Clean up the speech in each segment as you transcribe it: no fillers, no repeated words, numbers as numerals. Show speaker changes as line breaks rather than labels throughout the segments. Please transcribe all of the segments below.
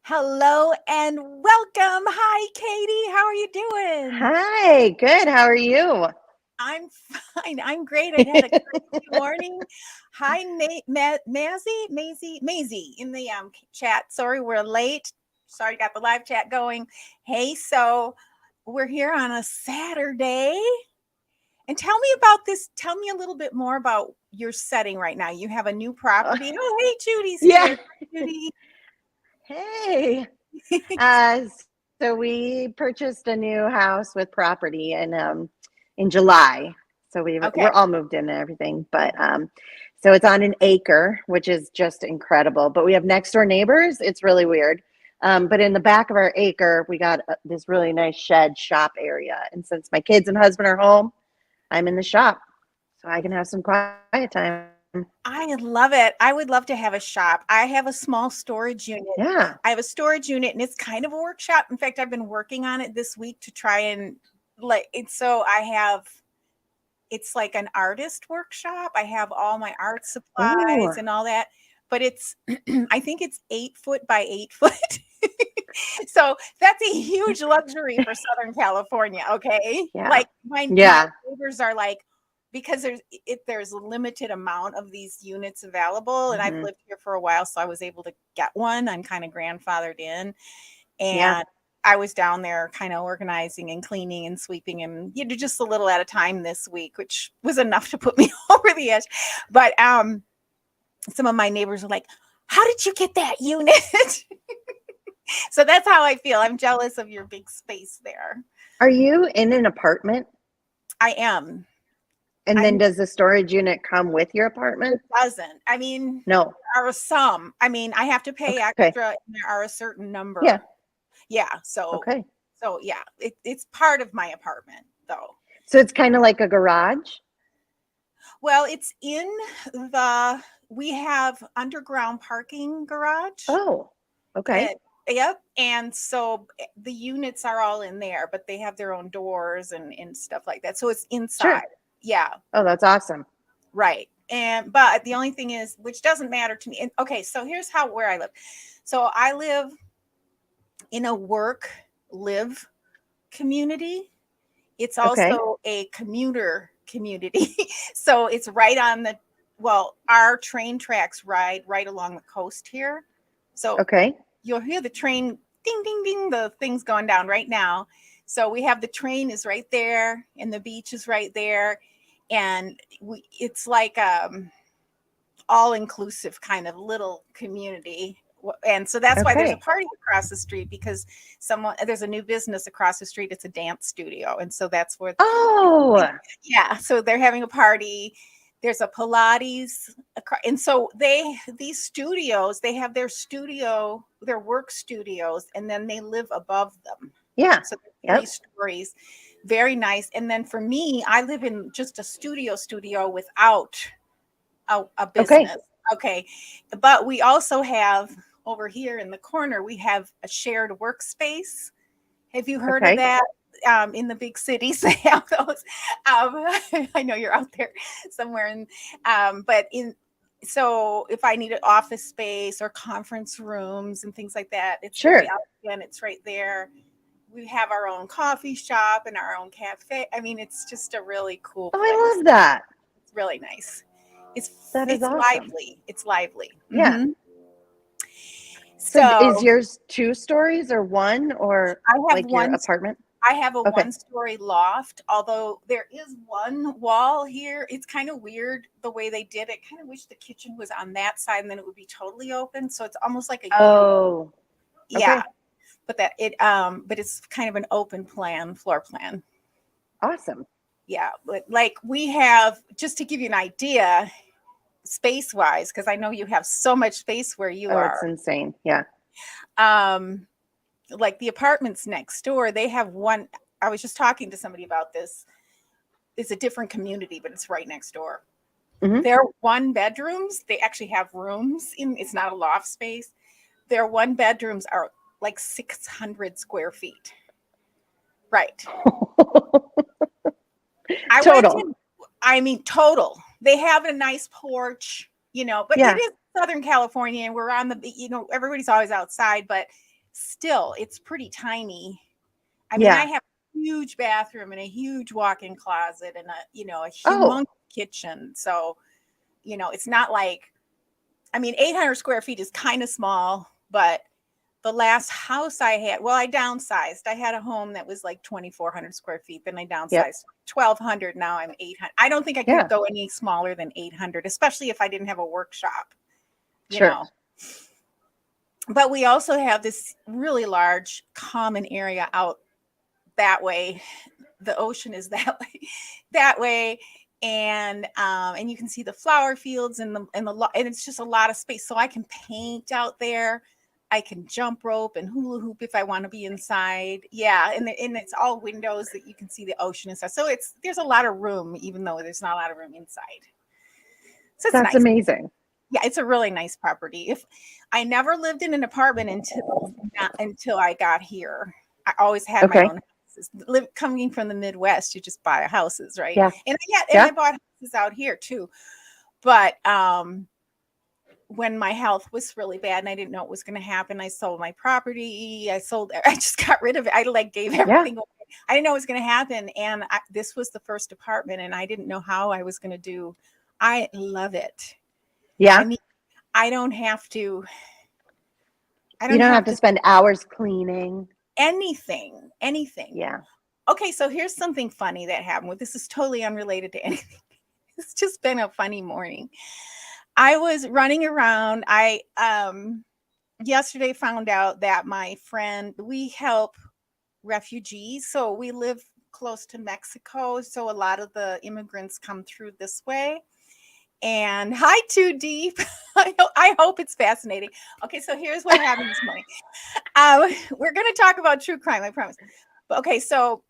Hello and welcome. Hi, Katie. How are you doing?
Hi, good. How are you?
I'm fine. I'm great. I had a great morning. Hi, Maisie in the chat. Sorry, we're late. Sorry, got the live chat going. Hey, so we're here on a Saturday. And tell me about this. Tell me a little bit more about your setting right now. You have a new property. Oh, hey, Judy's
Yeah.
here. Hi, Judy.
Hey. So we purchased a new house with property in July. So we're
Okay.
all moved in and everything, but so it's on an acre, which is just incredible. But we have next door neighbors. It's really weird. But in the back of our acre, we got this really nice shed shop area. And since my kids and husband are home, I'm in the shop, so I can have some quiet time.
I love it. I would love to have a shop. I have a small storage unit.
Yeah.
I have a storage unit and it's kind of a workshop. In fact, I've been working on it this week to try and it's like an artist workshop. I have all my art
Ooh.
supplies and all that, but it's I think it's 8 foot by 8 foot. So that's a huge luxury for Southern California. Okay.
Yeah.
Like my
Yeah.
neighbors are like, because there's a limited amount of these units available. And I've
Mhm.
lived here for a while, so I was able to get one. I'm kind of grandfathered in.
Yeah.
And I was down there kind of organizing and cleaning and sweeping and just a little at a time this week, which was enough to put me over the edge. But some of my neighbors are like, how did you get that unit? So that's how I feel. I'm jealous of your big space there.
Are you in an apartment?
I am.
And then
I'm
does the storage unit come with your
It
apartment?
doesn't. I mean,
No.
there are some. I mean, I have to pay
Okay.
extra, and there are a certain
Yeah.
number. Yeah. So
Okay.
so yeah, it's part of my apartment though.
So it's kind of like a garage?
Well, it's in we have underground parking garage.
Oh, okay.
And, yep. And so the units are all in there, but they have their own doors and stuff like that. So it's inside.
Sure.
Yeah.
Oh, that's awesome.
Right. But the only thing is, which doesn't matter to me. And okay, so here's where I live. So I live in a live community. It's
Okay.
also a commuter community. So it's right on our train tracks ride right along the coast here. So
Okay.
you'll hear the train ding, ding, ding, the thing's going down right now. So we have the train is right there and the beach is right there. And it's like all inclusive kind of little community. And so that's why there's a
Okay.
party across the street because there's a new business across the street. It's a dance studio. And so that's where,
Oh,
yeah. So they're having a party. There's a Pilates. And so these studios, they have their work studios, and then they live above them.
yeah.
So
Yep.
3 stories. Very nice. And then for me, I live in just a studio without a
Okay.
business. Okay. But we also have over here in the corner, we have a shared workspace. Have you heard of
Okay.
that? In the big cities, they have those. I know you're out there somewhere, so if I need an office space or conference rooms and things like that, it's very
Sure.
out and it's right there. We have our own coffee shop and our own cafe. I mean, it's just a really cool
Oh, I
place.
love that.
It's really nice.
That is
It's
awesome.
lively. It's lively.
Yeah.
Mm-hmm.
So is
So
yours 2 stories or one or
I have
like your
one.
apartment?
I have a
Okay.
one-story loft, although there is one wall here. It's kind of weird the way they did it. Kind of wish the kitchen was on that side and then it would be totally open. So it's almost like a U.
Oh,
Yeah,
okay.
but it's kind of an open floor plan.
Awesome.
Yeah, but like we have, just to give you an idea, space-wise, because I know you have so much space where you
Oh, it's
are.
insane. Yeah.
Like the apartments next door, they have one. I was just talking to somebody about this. It's a different community, but it's right next door.
Hmm.
Their one bedrooms, they actually have rooms in. It's not a loft space. Their one bedrooms are like 600 square feet. Right. I went
Total.
in. I mean, total. They have a nice porch, but it
Yeah.
is Southern California, and we're on everybody's always outside, but still it's pretty tiny. I mean, I have a huge bathroom and a huge walk-in closet and a humongous kitchen. So, it's not like, I mean, 800 square feet is kind of small, but the last house I had, well, I downsized. I had a home that was like 2,400 square feet. Then I downsized 1,200. Now I'm 800. I don't think I could go any smaller than 800, especially if I didn't have a workshop, you know. But we also have this really large common area out that way. The ocean is that way. And you can see the flower fields and it's just a lot of space. So I can paint out there. I can jump rope and hula hoop if I want to be inside. Yeah, and it's all windows that you can see the ocean and stuff. So there's a lot of room, even though there's not a lot of room inside. So
that's nice. Amazing.
Yeah, it's a really nice property. If I never lived in an apartment until I got here, I always had my own houses. Coming from the Midwest, you just buy houses, right? Yeah, and I bought houses out here too, but when my health was really bad and I didn't know what was going to happen, I sold my property. I just got rid of it. I gave everything away. I didn't know what was going to happen. And this was the first apartment and I didn't know how I was going to do. I love it.
Yeah.
I mean, I don't have to. You
don't have to spend hours cleaning.
Anything.
Yeah.
Okay. So here's something funny that happened. This is totally unrelated to anything. It's just been a funny morning. I was running around. I yesterday found out that my friend, we help refugees. So we live close to Mexico. So a lot of the immigrants come through this way. And hi, Too Deep. I hope it's fascinating. Okay, so here's what happened this morning. We're going to talk about true crime, I promise. But okay, so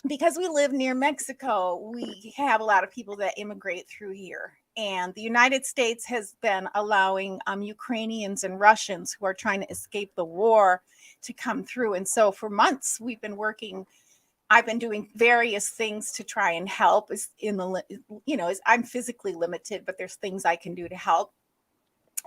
because we live near Mexico, we have a lot of people that immigrate through here. And the United States has been allowing Ukrainians and Russians who are trying to escape the war to come through. And so for months, we've been working. I've been doing various things to try and help. I'm physically limited, but there's things I can do to help.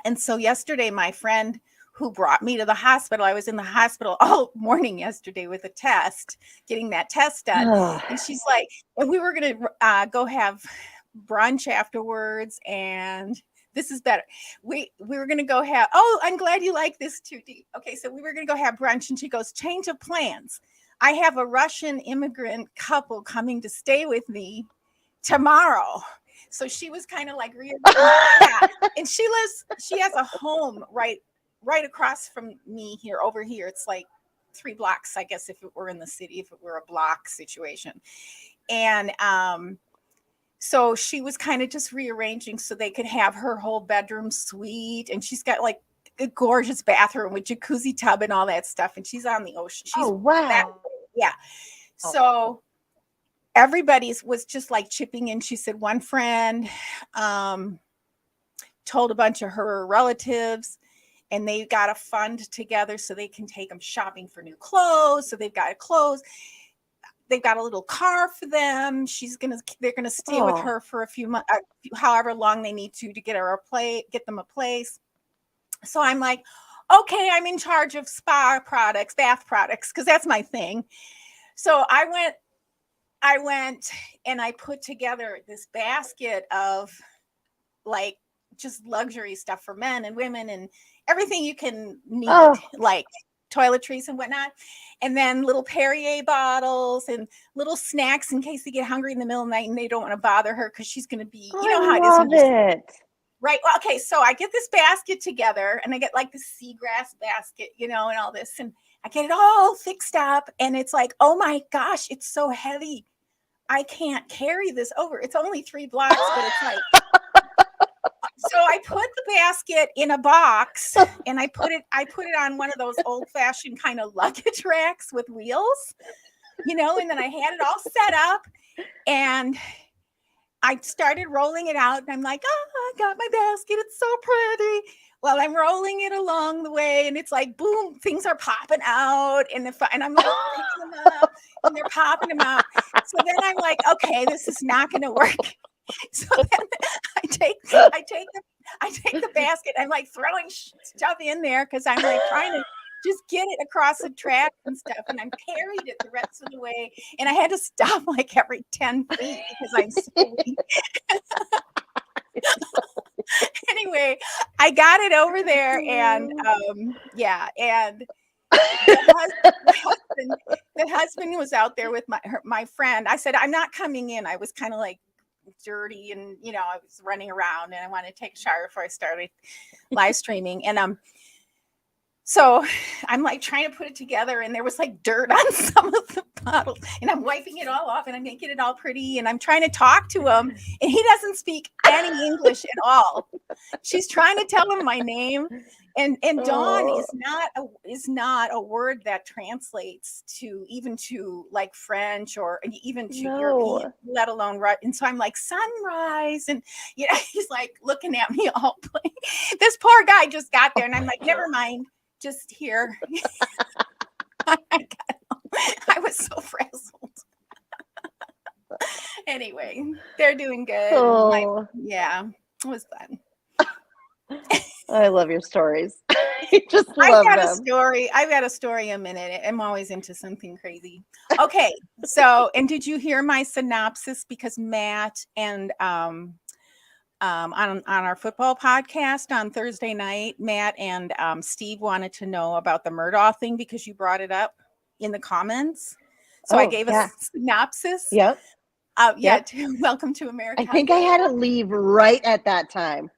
And so yesterday, my friend who brought me to the hospital, I was in the hospital all morning yesterday with a test, getting that test done. And she's like, and we were going to go have brunch afterwards, and this is better. We were going to go have, I'm glad you like this too deep. Okay, so we were going to go have brunch, and she goes, change of plans. I have a Russian immigrant couple coming to stay with me tomorrow. So she was kind of like rearranging that. And she has a home right across from me here, over here. It's like 3 blocks, I guess, if it were in the city, if it were a block situation. And so she was kind of just rearranging so they could have her whole bedroom suite. And she's got like a gorgeous bathroom with jacuzzi tub and all that stuff. And she's on the ocean. She's wow. Yeah. So everybody was just like chipping in. She said one friend told a bunch of her relatives, and they got a fund together so they can take them shopping for new clothes. So they've got clothes. They've got a little car for them. They're gonna stay with her for a few months, however long they need to get them a place. So I'm like, okay, I'm in charge of spa products, bath products, because that's my thing. So I went and I put together this basket of like just luxury stuff for men and women and everything you can need, like toiletries and whatnot. And then little Perrier bottles and little snacks in case they get hungry in the middle of the night and they don't want to bother her because she's going to be, you know how it is. Right. Well, okay. So I get this basket together and I get like the seagrass basket, and all this, and I get it all fixed up, and it's like, oh my gosh, it's so heavy. I can't carry this over. It's only 3 blocks, but it's like, so I put the basket in a box and I put it on one of those old fashioned kind of luggage racks with wheels, and then I had it all set up and I started rolling it out, and I'm like, I got my basket. It's so pretty. Well, I'm rolling it along the way, and it's like, boom, things are popping out, and I'm like picking them up, and they're popping them out. So then I'm like, okay, this is not going to work. So then I take the basket. I'm like throwing stuff in there because I'm like trying to just get it across the track and stuff. And I carried it the rest of the way. And I had to stop like every 10 feet because I'm so weak. Anyway, I got it over there, and and the husband was out there with my friend. I said, I'm not coming in. I was kind of like dirty, and I was running around, and I wanted to take a shower before I started live streaming. And so I'm like trying to put it together, and there was like dirt on some of the bottles, and I'm wiping it all off, and I'm making it all pretty, and I'm trying to talk to him, and he doesn't speak any English at all. She's trying to tell him my name, and Dawn is not a word that translates to even to like French or even to European, let alone right. And so I'm like, sunrise, and he's like looking at me all blank. This poor guy just got there, and I'm like, never mind. Just here. I was so frazzled. Anyway, they're doing good. It was fun.
I love your stories. I just love them.
I've got a story a minute. I'm always into something crazy. Okay, so, and did you hear my synopsis? Because Matt and on our football podcast on Thursday night, Matt and Steve wanted to know about the Murdaugh thing because you brought it up in the comments. So I gave a synopsis.
Yep.
Welcome to America.
I think I had to leave right at that time.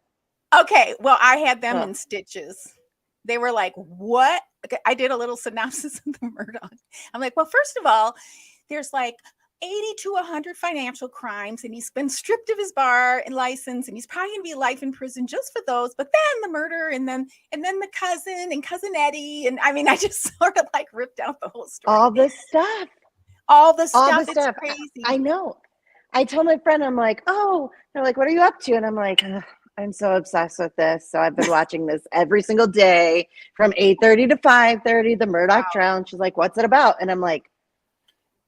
Okay. Well, I had them in stitches. They were like, what? I did a little synopsis of the Murdaugh. I'm like, well, first of all, there's like 80 to 100 financial crimes, and he's been stripped of his bar and license, and he's probably gonna be life in prison just for those. But then the murder, and then the cousin Eddie, and I mean, I just sort of like ripped out the whole story.
All the stuff.
It's crazy.
I know. I told my friend, I'm like, oh, they're like, what are you up to? And I'm like, I'm so obsessed with this. So I've been watching this every single day from 8:30 to 5:30. The Murdaugh trial, and she's like, what's it about? And I'm like,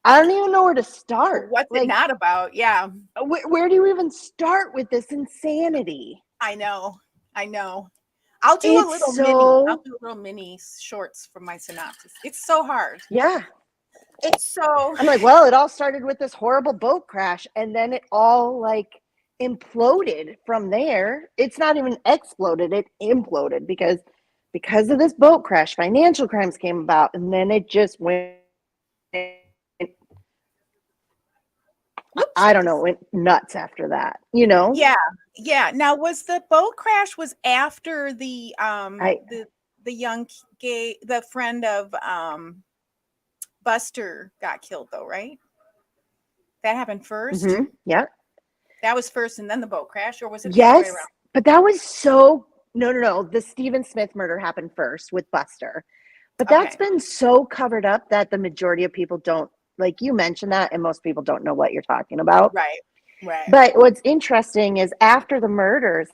I don't even know where to start.
What's it not about? Yeah.
Where do you even start with this insanity?
I know. I'll do a little mini shorts from my synopsis. It's so hard.
Yeah.
I'm
like, well, it all started with this horrible boat crash, and then it all like imploded from there. It's not even exploded, it imploded because of this boat crash, financial crimes came about, and then it just went I don't know, went nuts after that,
Yeah. Now, was the boat crash was after the young gay, the friend of Buster got killed though, right? That happened first.
Mm-hmm. Yeah.
That was first, and then the boat crash, or was it?
Yes, the other way around? But that was no. The Stephen Smith murder happened first with Buster, but that's been so covered up that the majority of people don't. Like you mentioned that, and most people don't know what you're talking about.
Right.
But what's interesting is after the murders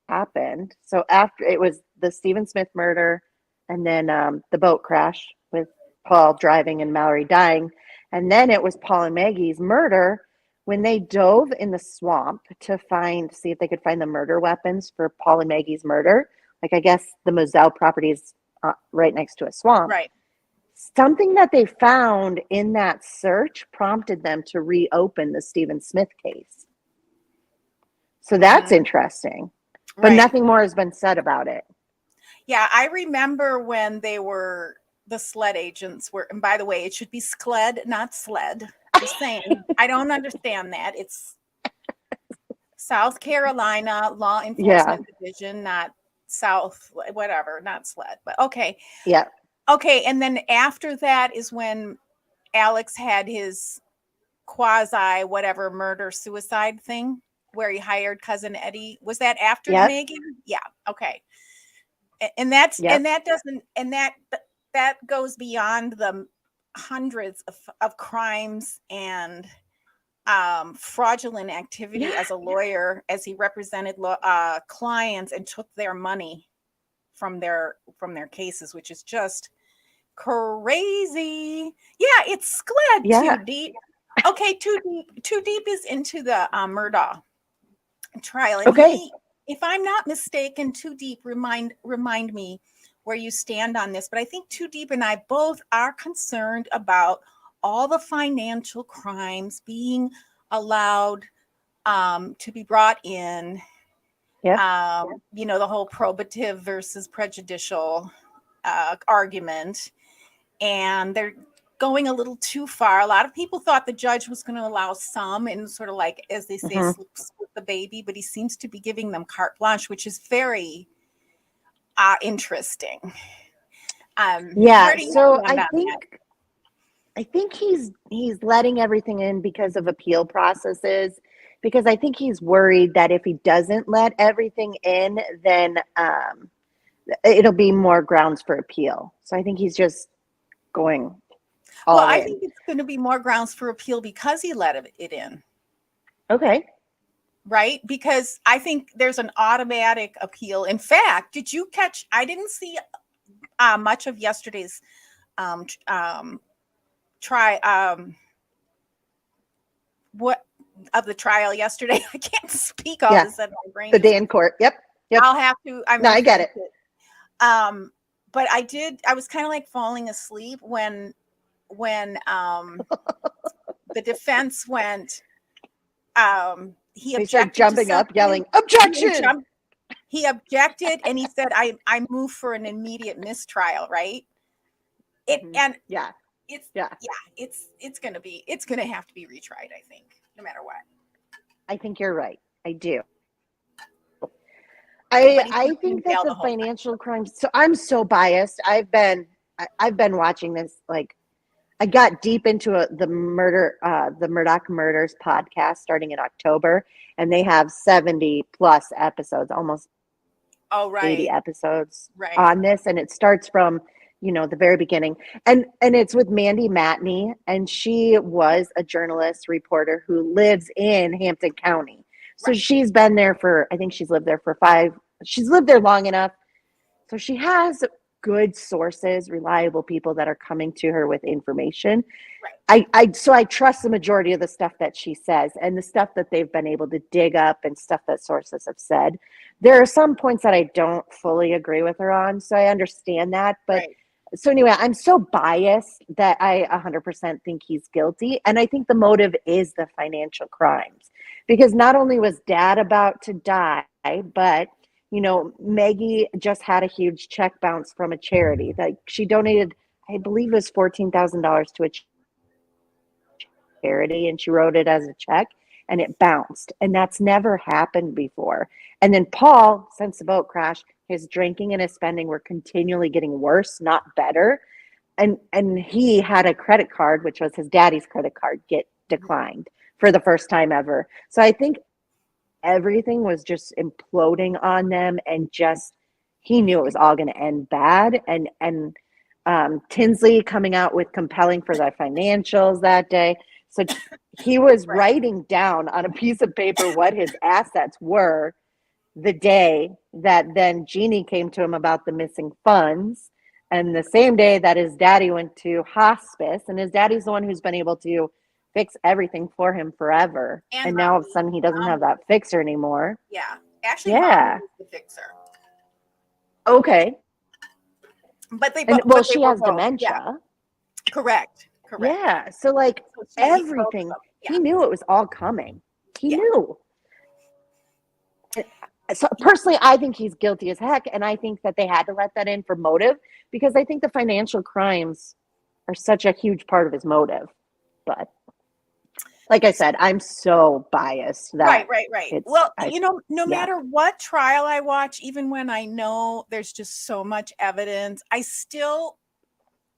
happened, so after it was the Stephen Smith murder, and then the boat crash with Paul driving and Mallory dying, and then it was Paul and Maggie's murder when they dove in the swamp to see if they could find the murder weapons for Paul and Maggie's murder. Like, I guess the Moselle property is right next to a swamp.
Right.
Something that they found in that search prompted them to reopen the Stephen Smith case. So that's interesting. But nothing more has been said about it.
Yeah, I remember when they were the SLED agents were, and by the way, it should be SLED, not SLED. Just saying. I don't understand that. It's South Carolina Law Enforcement Division, not South, whatever, not SLED. But okay.
Yeah.
Okay, and then after that is when Alex had his quasi whatever murder suicide thing where he hired cousin Eddie. Was that after Megan? Yeah. Okay. And that's and that doesn't and that goes beyond the hundreds of crimes and fraudulent activity as a lawyer, as he represented clients and took their money from their cases, which is just crazy. Yeah, it's SLED too deep. Okay, too deep is into the Murdaugh trial. And if I'm not mistaken, Too Deep, remind me, where you stand on this, but I think Too Deep and I both are concerned about all the financial crimes being allowed to be brought in.
Yep.
The whole probative versus prejudicial argument, and they're going a little too far. A lot of people thought the judge was going to allow some, and sort of like, as they say, slip the baby, but he seems to be giving them carte blanche, which is very interesting.
Yeah, so I think he's letting everything in because of appeal processes, because I think he's worried that if he doesn't let everything in, then it'll be more grounds for appeal. So I think he's just going all in.
I think it's going to be more grounds for appeal because he let it in.
Okay.
Right? Because I think there's an automatic appeal. In fact, did you catch, I didn't see much of yesterday's the trial yesterday. I can't speak all of a sudden. My brain
the day in court. Yep.
I'll have to.
I get it.
But I was kind of like falling asleep when the defense went, he objected,
jumping up, yelling, objection.
He objected, and he said, I move for an immediate mistrial, right? It's going to have to be retried, I think, no matter what.
I think you're right. I do. I think that the financial crimes, so I'm so biased. I've been watching this, like, I got deep into the Murdaugh Murders podcast starting in October, and they have 70 plus episodes, almost 80 episodes on this. And it starts from, the very beginning, and it's with Mandy Matney, and she was a journalist reporter who lives in Hampton County. So she's been there I think she's lived there she's lived there long enough. So she has good sources, reliable people that are coming to her with information. So I trust the majority of the stuff that she says, and the stuff that they've been able to dig up and stuff that sources have said. There are some points that I don't fully agree with her on. So I understand that. But so anyway, I'm so biased that I 100% think he's guilty. And I think the motive is the financial crimes, because not only was Dad about to die, but Maggie just had a huge check bounce from a charity. Like, she donated, I believe it was $14,000 to a charity, and she wrote it as a check, and it bounced. And that's never happened before. And then Paul, since the boat crash, his drinking and his spending were continually getting worse, not better. And he had a credit card, which was his daddy's credit card, get declined for the first time ever. So I think everything was just imploding on them, and just, he knew it was all going to end bad. And Tinsley coming out with compelling for the financials that day. So he was writing down on a piece of paper what his assets were the day that then Jeannie came to him about the missing funds, and the same day that his daddy went to hospice, and his daddy's the one who's been able to fix everything for him forever. And now all of a sudden he doesn't have that fixer anymore.
Yeah. Actually, Mom was the fixer.
Okay.
But
she has dementia.
Yeah. Correct.
Yeah. So like everything, he knew it was all coming. He knew. So personally, I think he's guilty as heck. And I think that they had to let that in for motive, because I think the financial crimes are such a huge part of his motive. But like I said, I'm so biased that
right. Well, no matter what trial I watch, even when I know there's just so much evidence, I still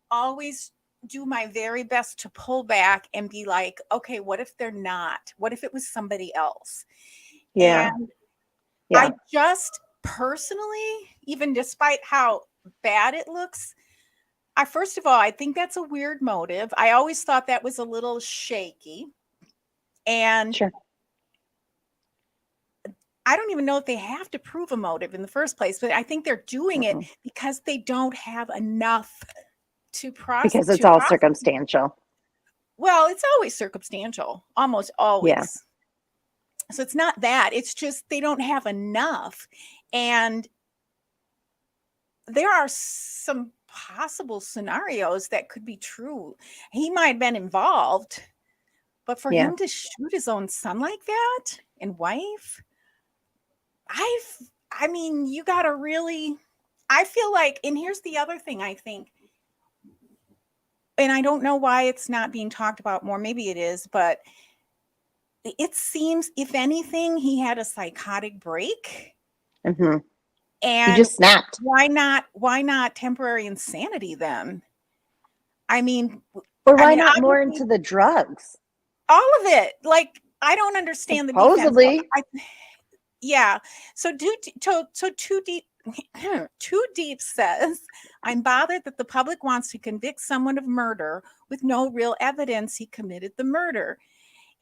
always do my very best to pull back and be like, okay, what if they're not? What if it was somebody else? And I just personally, even despite how bad it looks, first of all, I think that's a weird motive. I always thought that was a little shaky. And I don't even know if they have to prove a motive in the first place, but I think they're doing it because they don't have enough to prosecute.
Because it's all circumstantial.
Well, it's always circumstantial, almost always.
Yeah.
So it's not that. It's just they don't have enough. And there are some possible scenarios that could be true. He might have been involved, but for him to shoot his own son like that and wife, I mean, you got to really, I feel like, and here's the other thing I think, and I don't know why it's not being talked about more. Maybe it is, but it seems, if anything, he had a psychotic break.
Mm-hmm.
And
he just snapped.
Why not temporary insanity then? I mean,
or why not more into the drugs?
All of it. Like, I don't understand
supposedly.
The defense. Yeah. So Too Deep. Too Deep says, I'm bothered that the public wants to convict someone of murder with no real evidence he committed the murder.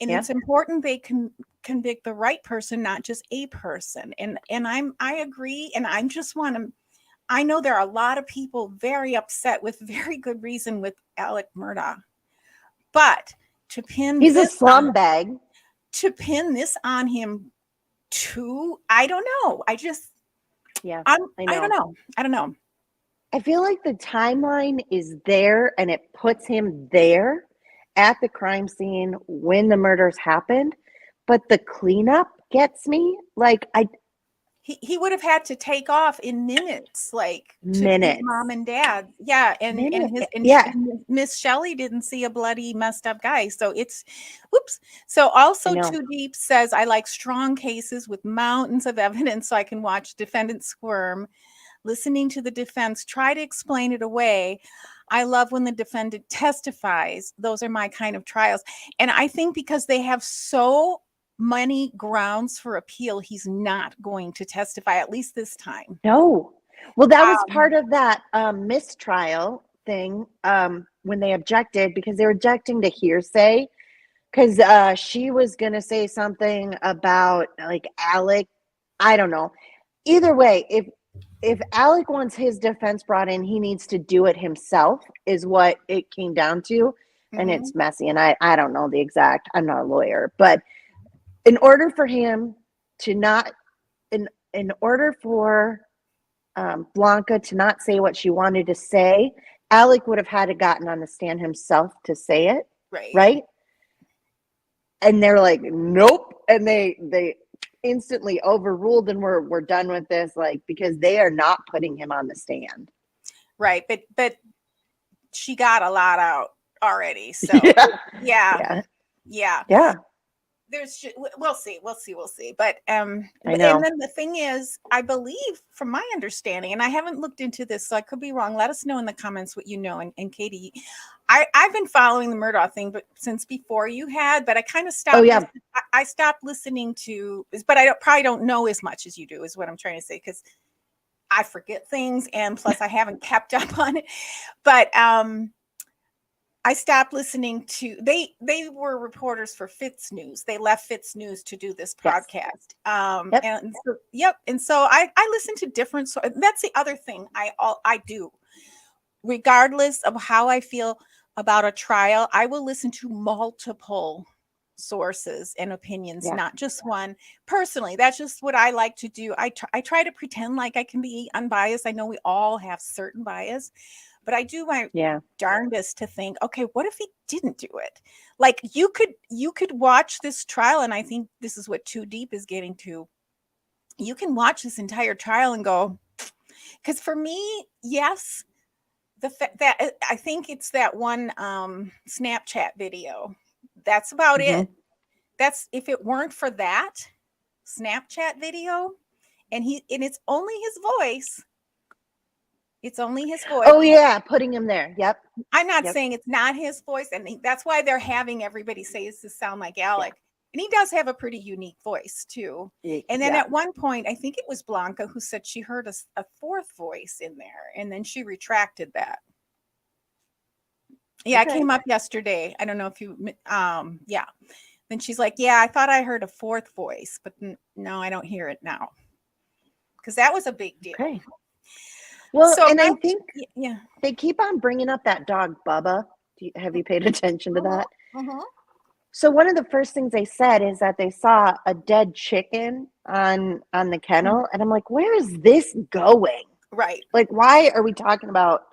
And it's important they can convict the right person, not just a person. And I agree. And I know there are a lot of people very upset with very good reason with Alex Murdaugh. But to pin
he's a slum bag.
To pin this on him too, I don't know. I don't know.
I feel like the timeline is there and it puts him there at the crime scene when the murders happened, but the cleanup gets me. Like,
he would have had to take off in minutes, like
minutes.
His mom and dad. Yeah. And Miss Shelley didn't see a bloody, messed up guy. So it's whoops. So also Too Deep says, I like strong cases with mountains of evidence so I can watch defendants squirm. Listening to the defense try to explain it away. I love when the defendant testifies. Those are my kind of trials. And I think because they have so many grounds for appeal, he's not going to testify, at least this time.
No. Well, that was part of that mistrial thing when they objected, because they were objecting to hearsay, because she was going to say something about like Alec. I don't know. Either way, if Alec wants his defense brought in, he needs to do it himself, is what it came down to. And it's messy. And I don't know the exact, I'm not a lawyer, but in order for him to not, in order for Blanca to not say what she wanted to say, Alec would have had to gotten on the stand himself to say it. Right? And they're like, nope. And they instantly overruled, and we're done with this, like, because they are not putting him on the stand.
Right. But she got a lot out already. So yeah. We'll see. But
I know.
And then the thing is, I believe, from my understanding, and I haven't looked into this, so I could be wrong. Let us know in the comments what you know. And Katie, I've been following the Murdaugh thing, but since before you had, but I kind of stopped. I stopped listening to, but I probably don't know as much as you do, is what I'm trying to say, because I forget things, and plus I haven't kept up on it. But I stopped listening to, they were reporters for Fitz News. They left Fitz News to do this podcast. And so I listen to different, that's the other thing I do. Regardless of how I feel about a trial, I will listen to multiple sources and opinions, not just one. Personally, that's just what I like to do. I try to pretend like I can be unbiased. I know we all have certain bias, but I do my darndest to think, okay, what if he didn't do it? Like, you could watch this trial, and I think this is what Too Deep is getting to. You can watch this entire trial and go, because for me, yes, the fact that I think it's that one Snapchat video. That's about it. That's, if it weren't for that Snapchat video, and it's only his voice. It's only his voice.
Oh yeah, putting him there. Yep.
I'm not saying it's not his voice, and that's why they're having everybody say this to sound like Alec. And he does have a pretty unique voice too. And then at one point, I think it was Blanca who said she heard a fourth voice in there, and then she retracted that. Yeah, it came up yesterday. I don't know if you, Then she's like, yeah, I thought I heard a fourth voice, but no, I don't hear it now. Because that was a big deal.
Okay. Well, so, and I think they keep on bringing up that dog, Bubba. Have you paid attention to that? So one of the first things they said is that they saw a dead chicken on the kennel. And I'm like, where is this going?
Right.
Like, why are we talking about?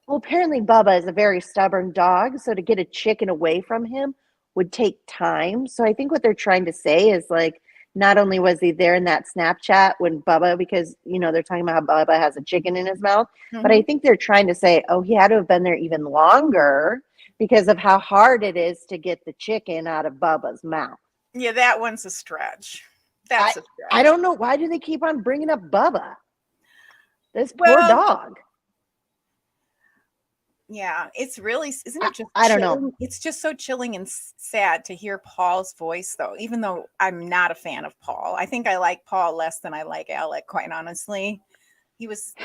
Well, apparently Bubba is a very stubborn dog, so to get a chicken away from him would take time. So I think what they're trying to say is like, not only was he there in that Snapchat when Bubba, because they're talking about how Bubba has a chicken in his mouth, but I think they're trying to say, oh, he had to have been there even longer because of how hard it is to get the chicken out of Bubba's mouth.
Yeah, that one's a stretch. That's a stretch.
I don't know, why do they keep on bringing up Bubba? This poor
Well,
dog.
Yeah, it's really, isn't it just
I don't
chilling?
know.
It's just so chilling and sad to hear Paul's voice, though, even though I'm not a fan of Paul. I think I like Paul less than I like Alec, quite honestly. He was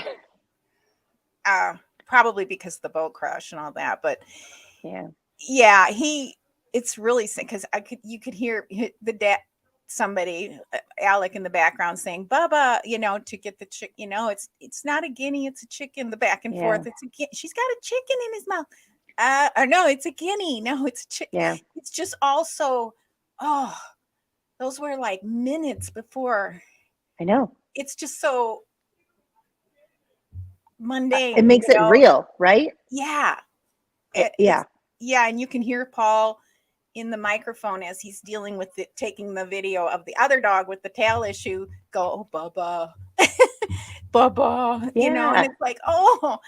probably because of the boat crash and all that, but yeah, it's really sick because you could hear the dad, somebody, Alec in the background saying Bubba, to get the chick, it's not a guinea, it's a chicken, the back and forth. She's got a chicken in his mouth. Or no, it's a guinea. No, it's a chicken.
Yeah.
It's just also, those were like minutes before.
I know.
It's just so mundane.
It makes it real, right?
Yeah.
Yeah.
Yeah. And you can hear Paul in the microphone as he's dealing with it, taking the video of the other dog with the tail issue, go, oh, Bubba, Bubba, and it's like, oh,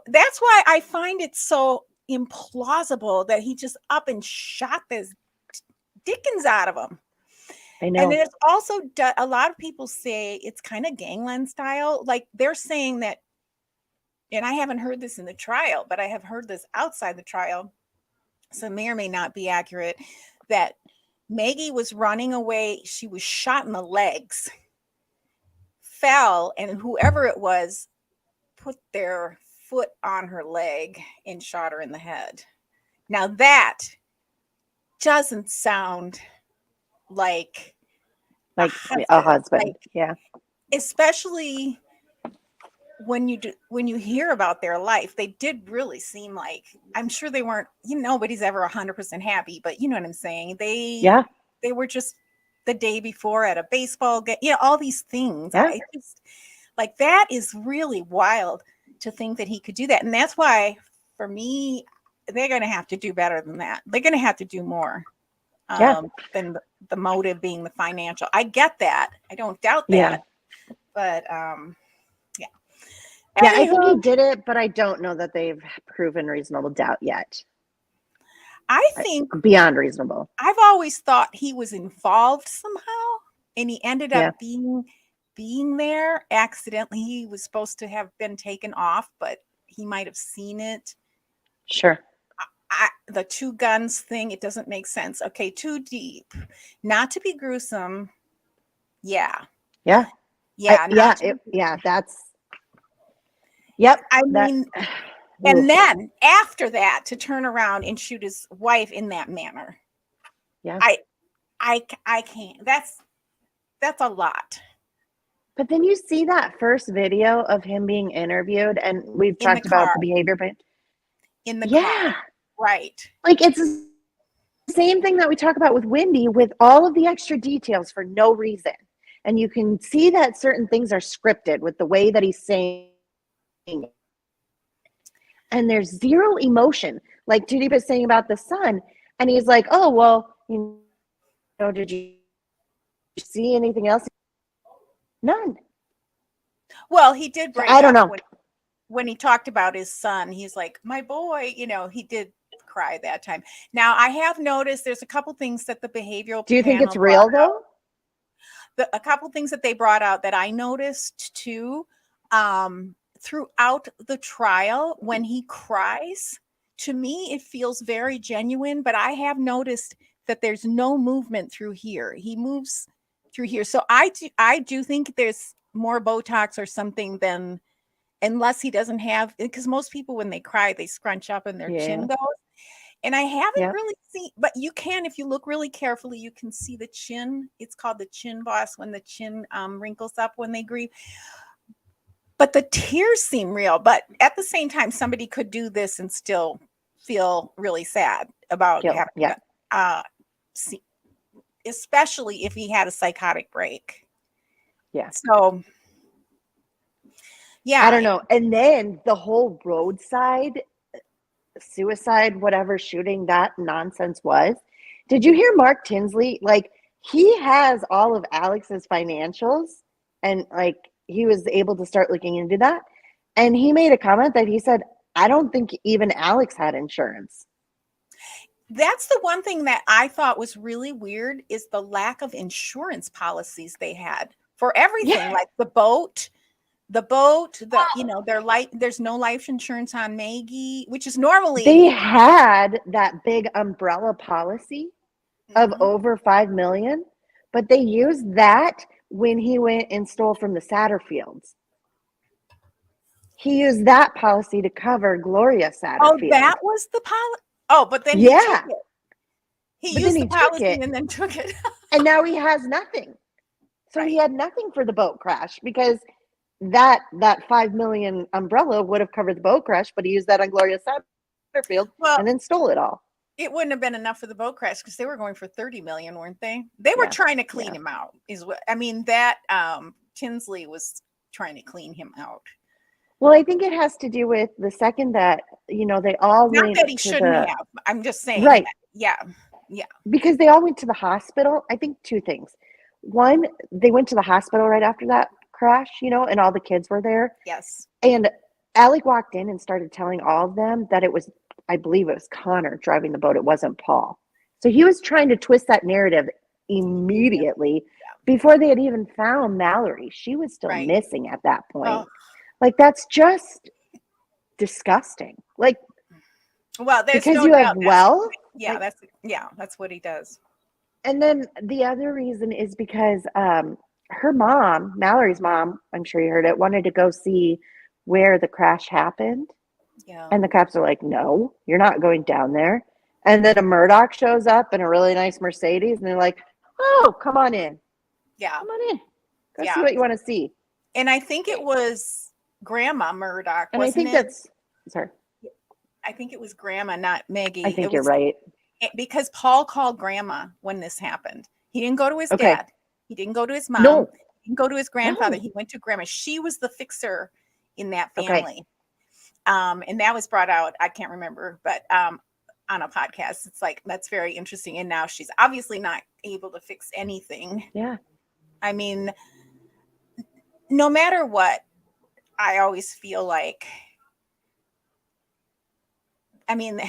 that's why I find it so implausible that he just up and shot this dickens out of him.
I know.
And it's also, a lot of people say it's kind of gangland style. Like they're saying that, and I haven't heard this in the trial, but I have heard this outside the trial, so it may or may not be accurate, that Maggie was running away. She was shot in the legs, fell, and whoever it was put their foot on her leg and shot her in the head. Now that doesn't sound like
a husband. Yeah.
Especially when you hear about their life, they did really seem like, I'm sure they weren't, nobody's ever 100% happy, but you know what I'm saying? They were just the day before at a baseball game, all these things.
Yeah.
I just, like, that is really wild to think that he could do that. And that's why, for me, they're going to have to do better than that. They're going to have to do more than the motive being the financial. I get that. I don't doubt that.
Yeah.
But,
yeah, I think he did it, but I don't know that they've proven reasonable doubt yet.
I think
beyond reasonable.
I've always thought he was involved somehow, and he ended up being there accidentally. He was supposed to have been taken off, but he might have seen it.
Sure.
The two guns thing, it doesn't make sense. Okay, too deep. Not to be gruesome. Yeah.
Yeah. That's. Yep.
I mean, and then after that, to turn around and shoot his wife in that manner.
Yeah.
I can't. That's a lot.
But then you see that first video of him being interviewed, and we've talked about the behavior, but
in the car. Right.
Like, it's the same thing that we talk about with Wendi, with all of the extra details for no reason. And you can see that certain things are scripted with the way that he's saying it. And there's zero emotion. Like Judy was saying about the son, and he's like, oh, well, did you see anything else? None.
Well, he did bring
I don't know.
When he talked about his son, he's like, my boy, he did cry that time. Now, I have noticed there's a couple things that the behavioral
Do you think it's real, though?
A couple things that they brought out that I noticed, too, throughout the trial, when he cries, to me, it feels very genuine, but I have noticed that there's no movement through here. He moves through here. So I do think there's more Botox or something than, unless he doesn't have, because most people, when they cry, they scrunch up and their chin goes. And I haven't really seen, but you can, if you look really carefully, you can see the chin. It's called the chin boss, when the chin wrinkles up when they grieve. But the tears seem real. But at the same time, somebody could do this and still feel really sad about having especially if he had a psychotic break.
Yeah.
So Yeah.
I don't know. And then the whole roadside suicide, whatever shooting that nonsense was. Did you hear Mark Tinsley? Like, he has all of Alex's financials, and like he was able to start looking into that. And he made a comment that he said, I don't think even Alex had insurance.
That's the one thing that I thought was really weird is the lack of insurance policies they had for everything,
Yeah.
like the there's no life insurance on Maggie, which is normally
They had that big umbrella policy of
Mhm.
over 5 million, but they used that when he went and stole from the Satterfields. He used that policy to cover Gloria
Oh,
Satterfield.
that was the policy. Oh, but then he took
Yeah,
it. He
but then
used the
he took
policy
it,
and then took it.
and now he has nothing. So he
Right.
had nothing for the boat crash because that 5 million umbrella would have covered the boat crash, but he used that on Gloria Satterfield
Well,
and then stole it all.
it wouldn't have been enough for the boat crash because they were going for 30 million, weren't they? They were
Yeah,
trying to clean
yeah.
him out. Is what I mean. That Tinsley was trying to clean him out.
Well, I think it has to do with the second that, they all
Not
went
that he
to
shouldn't
the
have. I'm just saying.
right,
Yeah. Yeah.
because they all went to the hospital. I think two things. One, they went to the hospital right after that crash, and all the kids were there.
Yes.
And Alec walked in and started telling all of them that it was, I believe it was Connor driving the boat. It wasn't Paul. So he was trying to twist that narrative immediately before they had even found Mallory. She was still
Right.
missing at that point.
Oh,
Like, that's just disgusting. Like,
well, there's
because
no
you have
doubt that's
wealth.
yeah,
Like,
that's what he does.
and then the other reason is because her mom, Mallory's mom, I'm sure you heard it, wanted to go see where the crash happened.
Yeah.
And the cops are like, no, you're not going down there. And then a Murdaugh shows up in a really nice Mercedes, and they're like, oh, come on in.
Yeah.
Come on in. Go see
Yeah.
what you want to see.
And I think it was Grandma Murdaugh,
And I
wasn't
think
it?
sorry,
I think it was Grandma, not
I
Maggie. It
think you're
was
right.
because Paul called Grandma when this happened. He didn't go to his
Okay.
dad. He didn't go to his mom.
No,
He didn't go to his grandfather.
no.
He went to Grandma. She was the fixer in that
Okay.
family. And that was brought out, I can't remember, but on a podcast. It's like, that's very interesting. And now she's obviously not able to fix anything.
Yeah.
I mean, no matter what, I always feel like, I mean,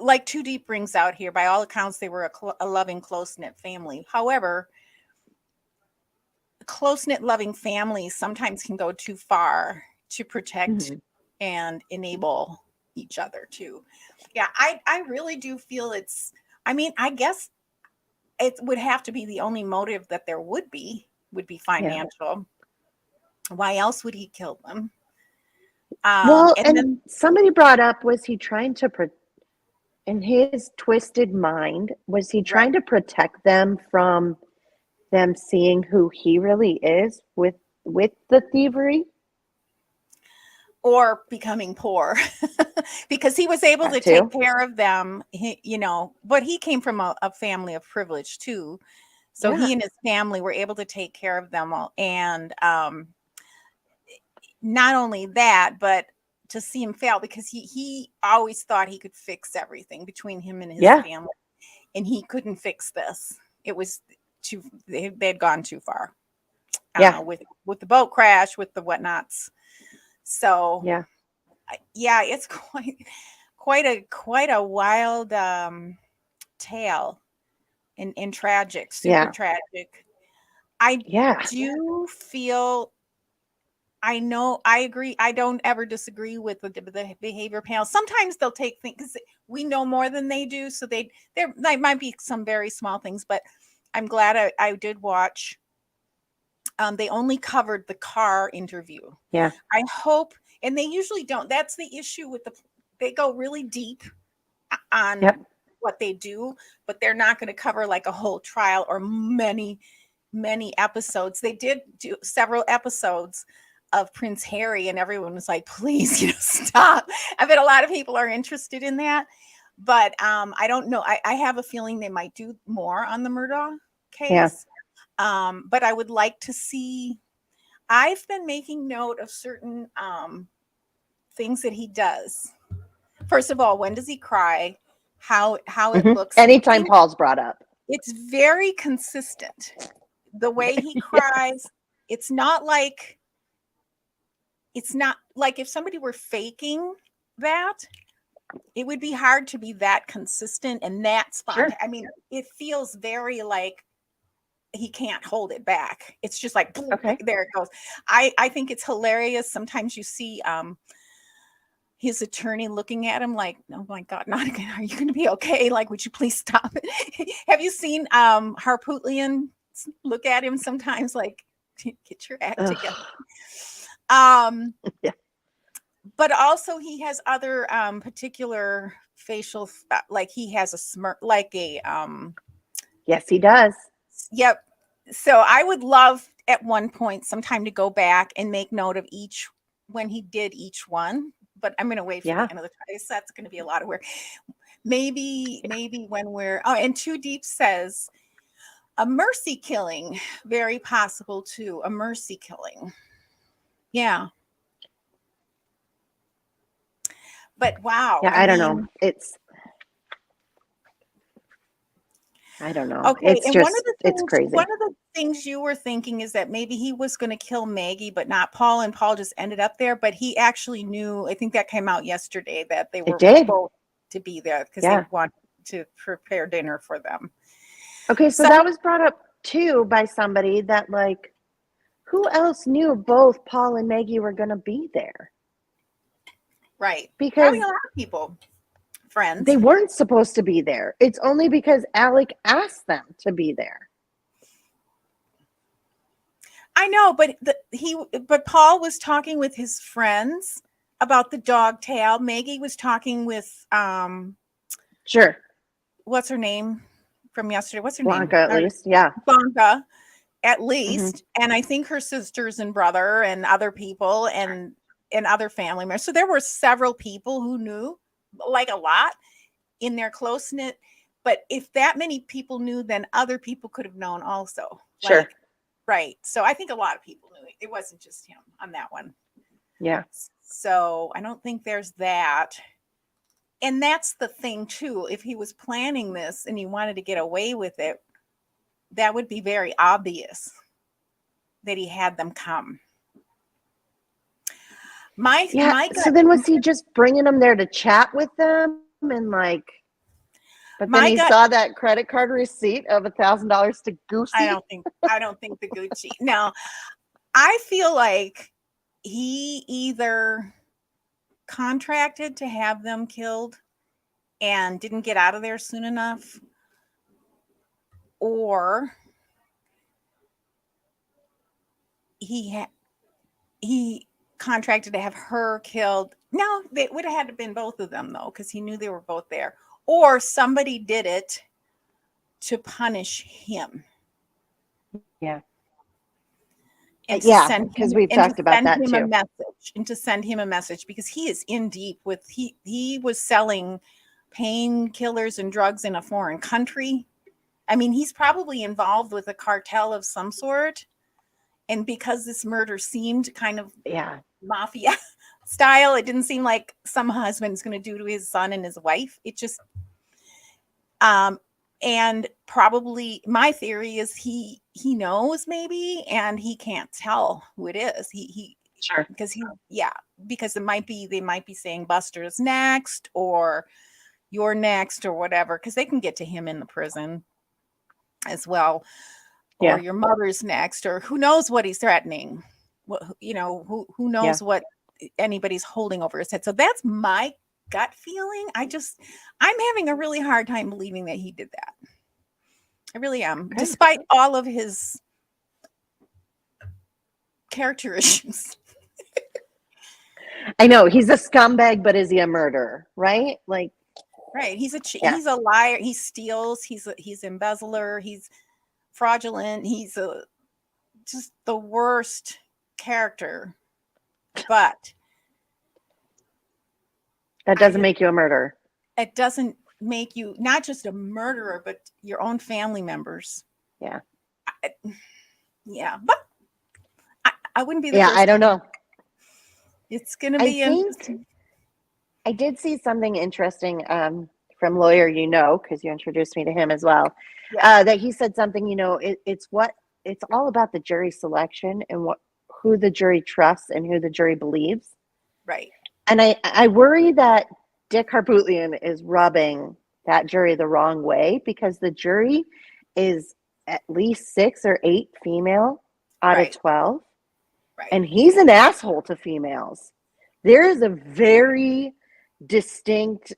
like Too Deep brings out here, by all accounts, they were a loving, close-knit family. However, close-knit, loving families sometimes can go too far to protect and enable each other too. Yeah, I really do feel I mean, I guess it would have to be the only motive that there would be financial. Yeah. Why else would he kill them?
Well,
And
and
then
somebody brought up, was he trying to, in his twisted mind, was he
right.
trying to protect them from them seeing who he really is with the thievery?
Or becoming poor because he was able to
That
take
too.
care of them, but he came from a family of privilege too. So
Yeah.
he and his family were able to take care of them all. And not only that, but to see him fail, because he always thought he could fix everything between him and his
Yeah.
family. And he couldn't fix this. It was they'd gone too far
Yeah.
with the boat crash, with the whatnots. So
Yeah.
yeah, it's quite a wild tale and tragic, super
Yeah.
tragic. I
Yeah.
do feel, I know, I agree. I don't ever disagree with the behavior panel. Sometimes they'll take things because we know more than they do, so there might be some very small things, but I'm glad I did watch. They only covered the car interview.
Yeah.
I hope, and they usually don't. That's the issue with they go really deep on
Yep.
what they do, but they're not going to cover like a whole trial or many episodes. They did do several episodes of Prince Harry, and everyone was like, please, stop. I bet a lot of people are interested in that, but I don't know. I have a feeling they might do more on the Murdaugh
Yeah.
case. But I would like to see I've been making note of certain things that he does. First of all, when does he cry? How it looks.
Anytime Paul's brought up.
It's very consistent. The way he cries, it's not like if somebody were faking that, it would be hard to be that consistent and that spontaneous. Sure. I mean, it feels very like he can't hold it back. It's just like, okay, there it goes. I think it's hilarious. Sometimes you see his attorney looking at him like, oh my God, not again. Are you going to be okay? Like, would you please stop it? Have you seen Harpootlian look at him sometimes like, get your act together?
Yeah.
But also he has other particular facial, like he has a smirk, like a
yes, he does.
Yep. So I would love at one point sometime to go back and make note of each when he did each one. But I'm going to wait for the end of the time. That's going to be a lot of work. Maybe when we're and Too Deep says a mercy killing, very possible too. A mercy killing. Yeah. But wow.
Yeah, I don't know. I don't know.
Okay,
it's just it's crazy.
One of the things you were thinking is that maybe he was going to kill Maggie, but not Paul, and Paul just ended up there. But he actually knew. I think that came out yesterday that they were both to be there because they wanted to prepare dinner for them.
Okay, so that was brought up too by somebody that like, who else knew both Paul and Maggie were going to be there?
Right,
because
probably a lot of people. Friends.
They weren't supposed to be there. It's only because Alec asked them to be there.
I know, but Paul was talking with his friends about the dog tail. Maggie was talking with
sure.
What's her name from yesterday? What's her
Blanca,
name?
At least, yeah.
Blanca, at least. Mm-hmm. And I think her sisters and brother and other people and other family members. So there were several people who knew, like a lot in their close-knit, but if that many people knew, then other people could have known also.
Sure.
Like, right. So I think a lot of people knew. It wasn't just him on that one.
Yeah.
So I don't think there's that. And that's the thing too. If he was planning this and he wanted to get away with it, that would be very obvious that he had them come.
So then was he just bringing them there to chat with them and like, but then he saw that credit card receipt of $1,000 to Gucci.
I don't think the Gucci. No, I feel like he either contracted to have them killed and didn't get out of there soon enough, or he contracted to have her killed. No, they would have had to been both of them though, because he knew they were both there. Or somebody did it to punish him.
Yeah.
And
because we've talked about that too.
And to send him a message because he is in deep with he was selling painkillers and drugs in a foreign country. I mean, he's probably involved with a cartel of some sort. And because this murder seemed kind of mafia style, it didn't seem like some husband's going to do to his son and his wife. It just, and probably my theory is he knows maybe, and he can't tell who it is. He
sure
because they might be saying Buster's next or you're next or whatever, because they can get to him in the prison as well. Or your mother's next, or who knows what he's threatening. Who knows what anybody's holding over his head. So that's my gut feeling. I'm having a really hard time believing that he did that. I really am, despite all of his character issues.
I know he's a scumbag, but is he a murderer? Right? Like,
right. He's a liar. He steals. He's embezzler. He's fraudulent. He's just the worst character, but
that doesn't make you a murderer.
It doesn't make you not just a murderer, but your own family members.
Yeah.
But I wouldn't be the
Yeah,
first.
I don't know.
It's going to
I
be
think
interesting.
I did see something interesting from lawyer, because you introduced me to him as well.
Yeah.
That he said something, it's all about the jury selection and who the jury trusts and who the jury believes.
Right.
And I worry that Dick Harpootlian is rubbing that jury the wrong way, because the jury is at least 6 or 8 female out of
Right.
12.
Right.
And he's an asshole to females. There is a very distinct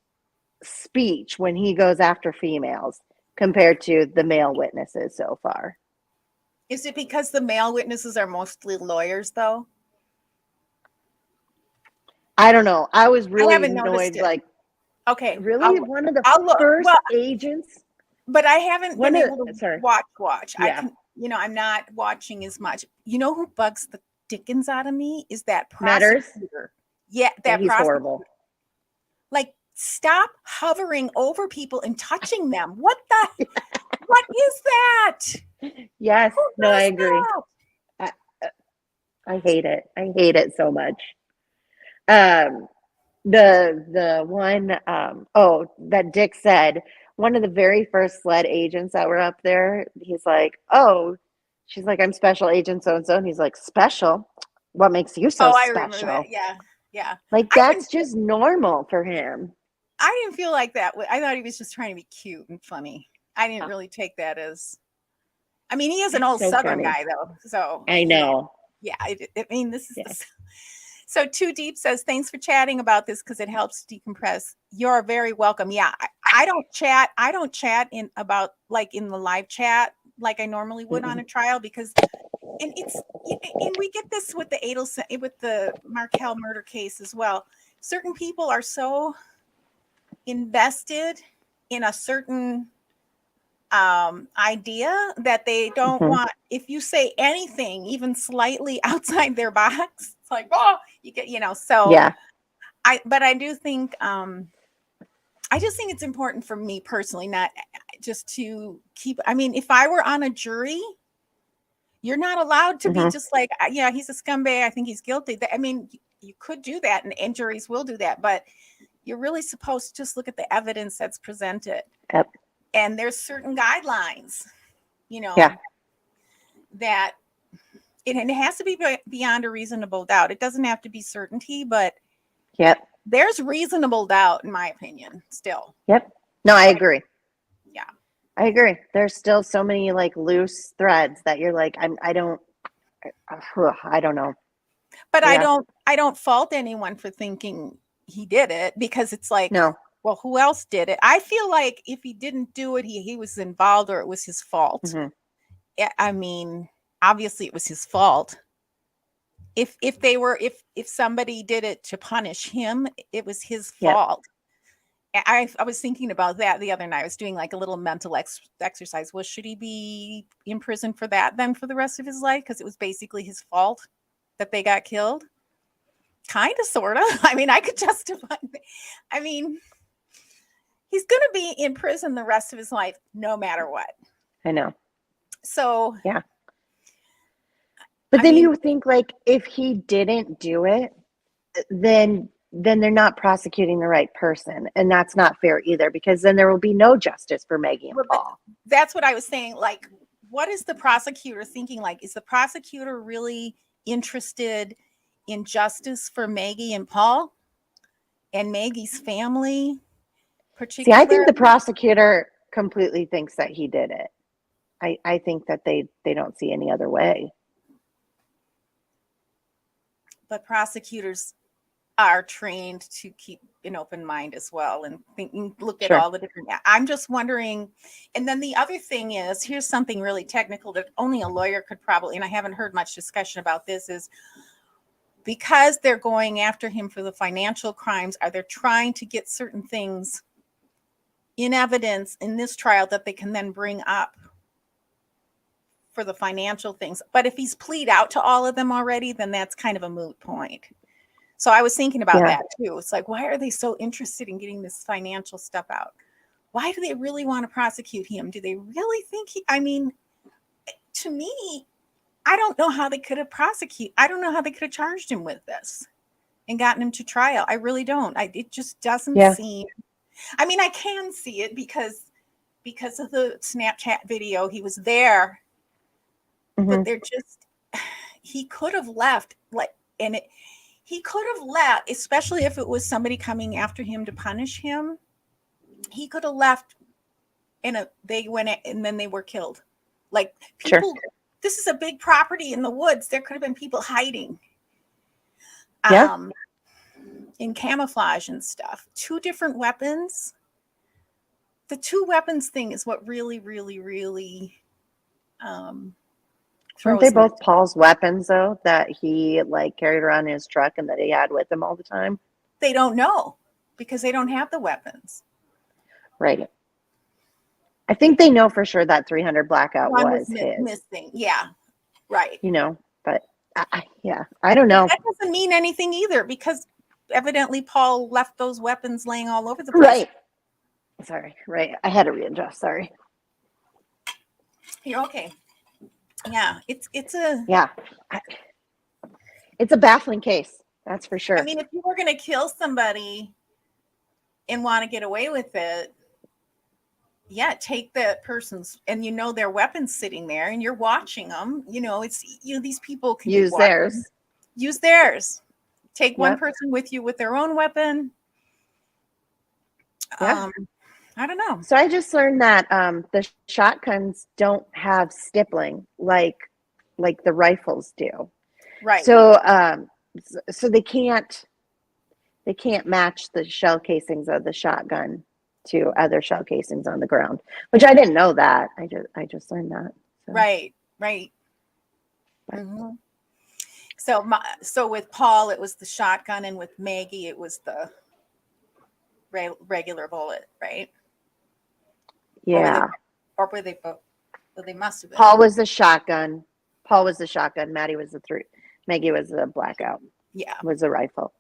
speech when he goes after females compared to the male witnesses so far.
Is it because the male witnesses are mostly lawyers, though?
I don't know. I was
I
really
haven't noticed
annoyed.
it.
Like,
Okay.
really? One of the
I'll look.
first
Well,
agents?
but I haven't been able to
Sorry.
watch. I
Yeah.
can, I'm not watching as much. You know who bugs the dickens out of me is that
Metters?
prosecutor. Yeah,
Yeah,
that
he's
prosecutor.
horrible.
Like, stop hovering over people and touching them. What is that?
Yes.
Who
No, I
does
agree.
that?
I hate it. I hate it so much. The one, that Dick said, one of the very first SLED agents that were up there, he's like, oh, she's like, I'm special agent so-and-so. And he's like, special? What makes you so
I remember
special?
that. Yeah. Yeah.
Like, that's just normal for him.
I didn't feel like that. I thought he was just trying to be cute and funny. I didn't really take that as, I mean, he is an old
So
Southern
funny.
guy, though. So
I know.
yeah. This is So Too Deep says, thanks for chatting about this because it helps decompress. You're very welcome. Yeah, I don't chat. I don't chat in the live chat like I normally would on a trial, because and we get this with the Adelson, with the Markel murder case as well. Certain people are so invested in a certain idea that they don't want, if you say anything even slightly outside their box, it's like, oh, you get, so
yeah.
I do think I just think it's important for me personally, not just to keep, I mean, if I were on a jury, you're not allowed to be just like, yeah, he's a scumbag, I think he's guilty. I mean, you could do that, and juries will do that, but you're really supposed to just look at the evidence that's presented.
Yep.
And there's certain guidelines, that it has to be beyond a reasonable doubt. It doesn't have to be certainty, but there's reasonable doubt, in my opinion, still.
Yep. No, I agree.
Yeah.
I agree. There's still so many like loose threads that you're like, I don't know.
But yeah. I don't fault anyone for thinking he did it, because it's like,
no.
Well, who else did it? I feel like if he didn't do it, he was involved, or it was his fault. I mean, obviously it was his fault. If somebody did it to punish him, it was his fault. I was thinking about that the other night. I was doing like a little mental exercise. Well, should he be in prison for that then for the rest of his life? Because it was basically his fault that they got killed. Kind of, sort of. I mean, I could justify. I mean, he's going to be in prison the rest of his life, no matter what.
I know.
So,
yeah. But then you think, like, if he didn't do it, then they're not prosecuting the right person. And that's not fair either, because then there will be no justice for Maggie and Paul.
That's what I was saying. Like, what is the prosecutor thinking? Like, is the prosecutor really interested in justice for Maggie and Paul and Maggie's family?
See, I think the prosecutor completely thinks that he did it. I think that they don't see any other way.
But prosecutors are trained to keep an open mind as well, and look at all the different. I'm just wondering. And then the other thing is, here's something really technical that only a lawyer could probably, and I haven't heard much discussion about this, is because they're going after him for the financial crimes, are they trying to get certain things in evidence in this trial that they can then bring up for the financial things? But if he's plead out to all of them already, then that's kind of a moot point. So I was thinking about that too. It's like, why are they so interested in getting this financial stuff out? Why do they really want to prosecute him? Do they really think to me, I don't know how they could have prosecuted. I don't know how they could have charged him with this and gotten him to trial. I really don't. It just doesn't seem. I mean, I can see it because of the Snapchat video. He was there, but they're just. He could have left, he could have left, especially if it was somebody coming after him to punish him. He could have left, they went and then they were killed. Like people. Sure. This is a big property in the woods. There could have been people hiding. In camouflage and stuff. 2 different weapons. The 2 weapons thing is what really, really, really
weren't they both Paul's weapons though, that he like carried around in his truck and that he had with him all the time?
They don't know because they don't have the weapons.
Right. I think they know for sure that 300 blackout was his.
Missing. Yeah. Right.
You know, but I don't know.
That doesn't mean anything either because evidently Paul left those weapons laying all over the place.
Right. Sorry. Right. I had to readjust. Sorry.
You're okay. Yeah. It's a
baffling case. That's for sure.
I mean, if you were going to kill somebody and want to get away with it, take that person's, and their weapons sitting there and you're watching them, these people can
use theirs.
Take one person with you with their own weapon. I don't know.
So I just learned that the shotguns don't have stippling like the rifles do.
Right.
So so they can't match the shell casings of the shotgun to other shell casings on the ground, which I didn't know that. I just learned that. So.
Right. Mm-hmm. So with Paul, it was the shotgun, and with Maggie, it was the regular bullet, right?
Yeah.
Or were they both? Well, they must have been.
Paul was the shotgun. Maggie was Maggie was the blackout. Yeah. Was the rifle.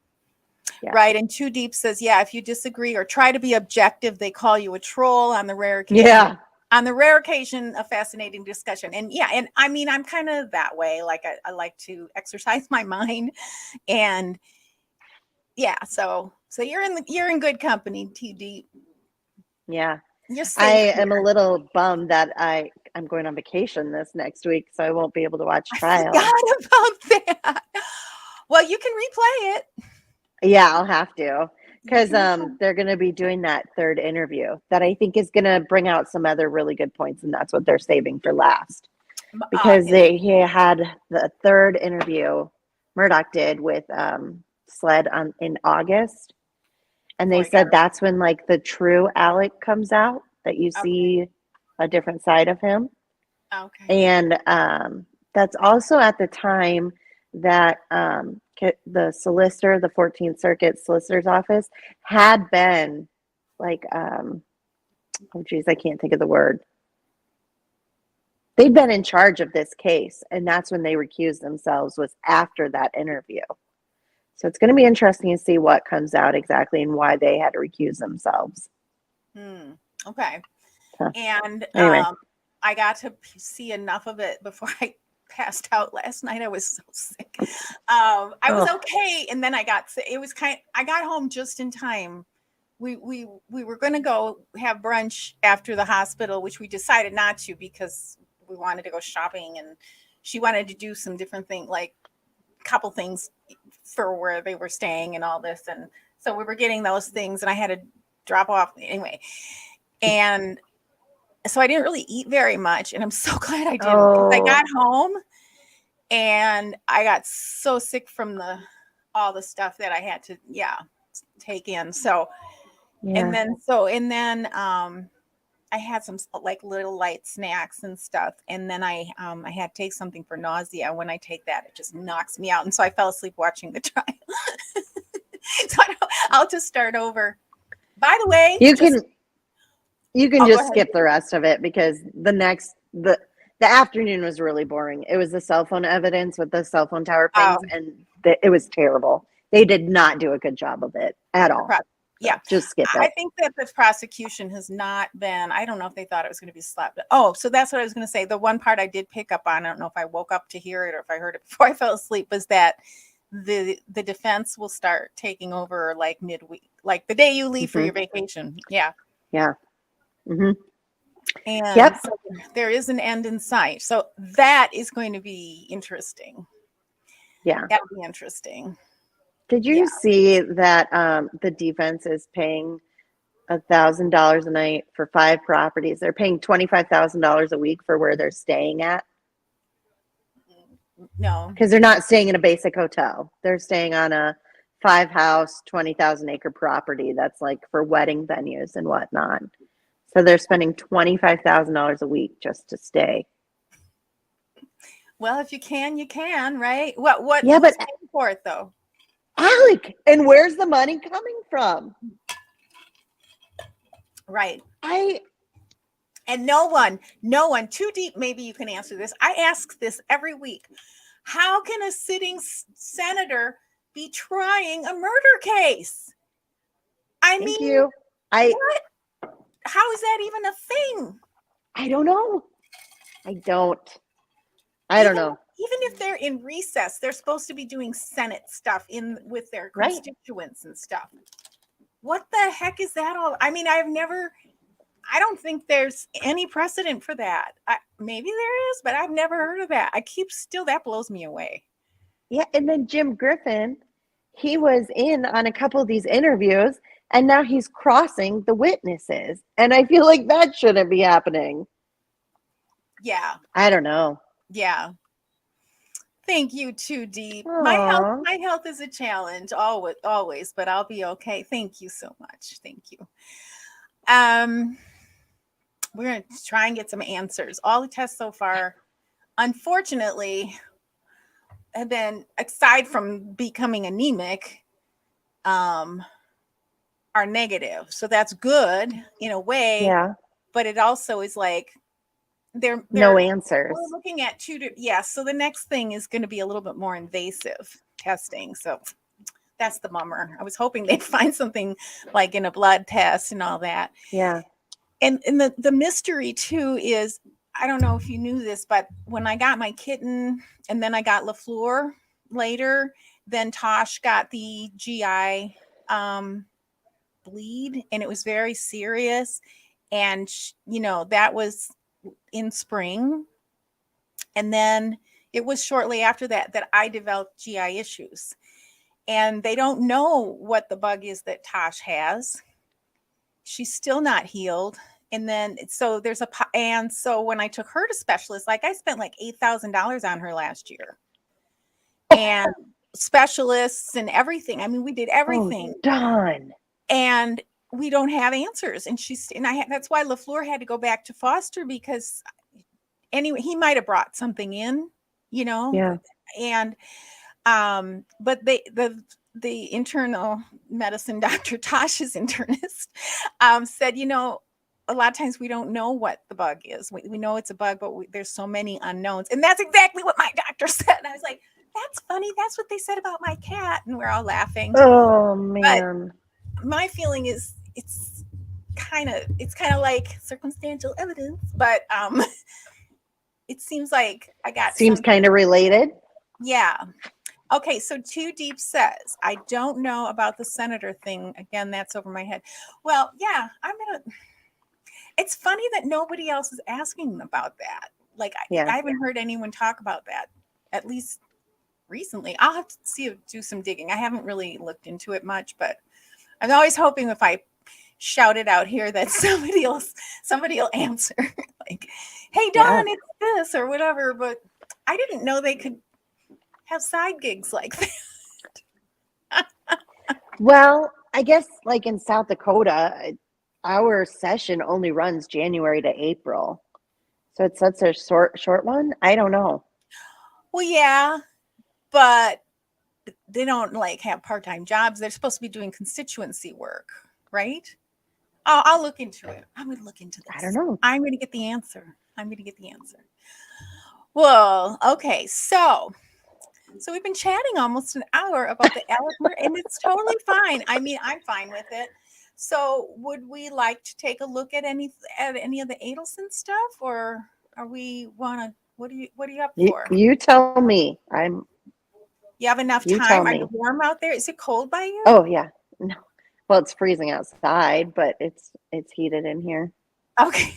Yeah. Right. And Too Deep says, if you disagree or try to be objective, they call you a troll. On the rare occasion. Yeah. On the rare occasion, a fascinating discussion. And and I mean, I'm kind of that way. Like I like to exercise my mind, and so you're in good company, Too Deep.
Yeah. I am a little bummed that I'm going on vacation this next week, so I won't be able to watch trial.
I forgot about that. Well, you can replay it.
Yeah, I'll have to, because they're going to be doing that 3rd interview that I think is going to bring out some other really good points, and that's what they're saving for last. Because he had the 3rd interview Murdaugh did with Sled in August, and they said that's when like the true Alec comes out, that you see a different side of him.
Okay.
And that's also at the time that the solicitor, the 14th Circuit Solicitor's Office, had been like, I can't think of the word. They'd been in charge of this case, and that's when they recused themselves, was after that interview. So it's going to be interesting to see what comes out exactly and why they had to recuse themselves.
Okay.
Huh.
And
anyway.
I got to see enough of it before I passed out last night. I was so sick. I was okay, and then I got sick. It was I got home just in time. We were going to go have brunch after the hospital, which we decided not to because we wanted to go shopping, and she wanted to do some different things, like a couple things for where they were staying and all this. And so we were getting those things, and I had to drop off anyway. And so I didn't really eat very much, and I'm so glad I didn't. I got home and I got so sick from all the stuff that I had to take in. So and then I had some like little light snacks and stuff, and then I had to take something for nausea. When I take that, it just knocks me out, and so I fell asleep watching the trial. So I'll just start over. By the way,
you can just skip the rest of it, because the afternoon was really boring. It was the cell phone evidence with the cell phone tower things, and it was terrible. They did not do a good job of it at all.
Yeah.
Just skip
I
it.
think that the prosecution has not been, I don't know if they thought it was going to be slapped. Oh, so that's what I was going to say. The one part I did pick up on, I don't know if I woke up to hear it or if I heard it before I fell asleep, was that the defense will start taking over like midweek, like the day you leave for your vacation. Yeah.
Yeah. Mm-hmm.
And
Yep.
so there is an end in sight. So that is going to be interesting.
Yeah.
That'll be interesting.
Did you see that the defense is paying $1,000 a night for 5 properties? They're paying $25,000 a week for where they're staying at.
No,
because they're not staying in a basic hotel. They're staying on a 5-house, 20,000 acre property that's like for wedding venues and whatnot. So they're spending $25,000 a week just to stay.
well, if you can, right? What?
Yeah,
Who's
but
paying for it though?
Alec, and where's the money coming from?
Right.
And
no one too deep. Maybe you can answer this. I ask this every week. How can a sitting senator be trying a murder case? I
thank
mean,
you.
what? How is that even a thing?
I don't know. I don't know.
Even if they're in recess, they're supposed to be doing Senate stuff with their
Right.
constituents and stuff. What the heck is that all? I mean, I don't think there's any precedent for that. Maybe there is, but I've never heard of that. That blows me away.
Yeah, and then Jim Griffin, he was in on a couple of these interviews, and now he's crossing the witnesses. And I feel like that shouldn't be happening.
Yeah.
I don't know.
Yeah. Thank you, Too Deep.
Aww.
My health is a challenge, always, but I'll be okay. Thank you so much. Thank you. We're going to try and get some answers. All the tests so far, unfortunately, have been, aside from becoming anemic, are negative. So that's good in a way.
Yeah.
But it also is like they're
no answers.
We're looking at so the next thing is going to be a little bit more invasive testing. So that's the bummer. I was hoping they'd find something like in a blood test and all that.
Yeah.
And the mystery too is, I don't know if you knew this, but when I got my kitten and then I got LaFleur later, then Tosh got the GI bleed, and it was very serious. And, that was in spring. And then it was shortly after that I developed GI issues. And they don't know what the bug is that Tosh has. She's still not healed. And then, so when I took her to specialists, like I spent like $8,000 on her last year. And specialists and everything. I mean, we did everything.
Oh, done.
And we don't have answers. And that's why LaFleur had to go back to foster, because anyway, he might have brought something in,
Yeah.
And, but the internal medicine doctor, Tosh's internist, said, a lot of times we don't know what the bug is. We know it's a bug, but there's so many unknowns. And that's exactly what my doctor said. And I was like, that's funny. That's what they said about my cat. And we're all laughing.
Oh, man.
But my feeling is it's kind of like circumstantial evidence, but it seems like I got
seems kind of related.
Yeah. Okay, so Too Deep says, I don't know about the senator thing. Again, that's over my head. Well, yeah, it's funny that nobody else is asking about that. Like, I haven't heard anyone talk about that, at least recently. I'll have to do some digging. I haven't really looked into it much, but I'm always hoping if I shout it out here that somebody will answer. Like, hey, Dawn, it's this or whatever. But I didn't know they could have side gigs like that.
Well, I guess like in South Dakota, our session only runs January to April. So it's such a short one. I don't know.
Well, yeah, but they don't like have part-time jobs. They're supposed to be doing constituency work, right? I'll look into it. I'm going to look into this.
I don't know.
I'm going to get the answer. Well, okay. So So we've been chatting almost an hour about the Alex Murdaugh, and it's totally fine. I mean, I'm fine with it. So would we like to take a look at any of the Adelson stuff, or are we wanna what are you up for?
You tell me.
You have enough
You
time?
tell
Are you
me.
warm out there? Is it cold by you?
Oh yeah. No. Well, it's freezing outside, but it's heated in here.
Okay.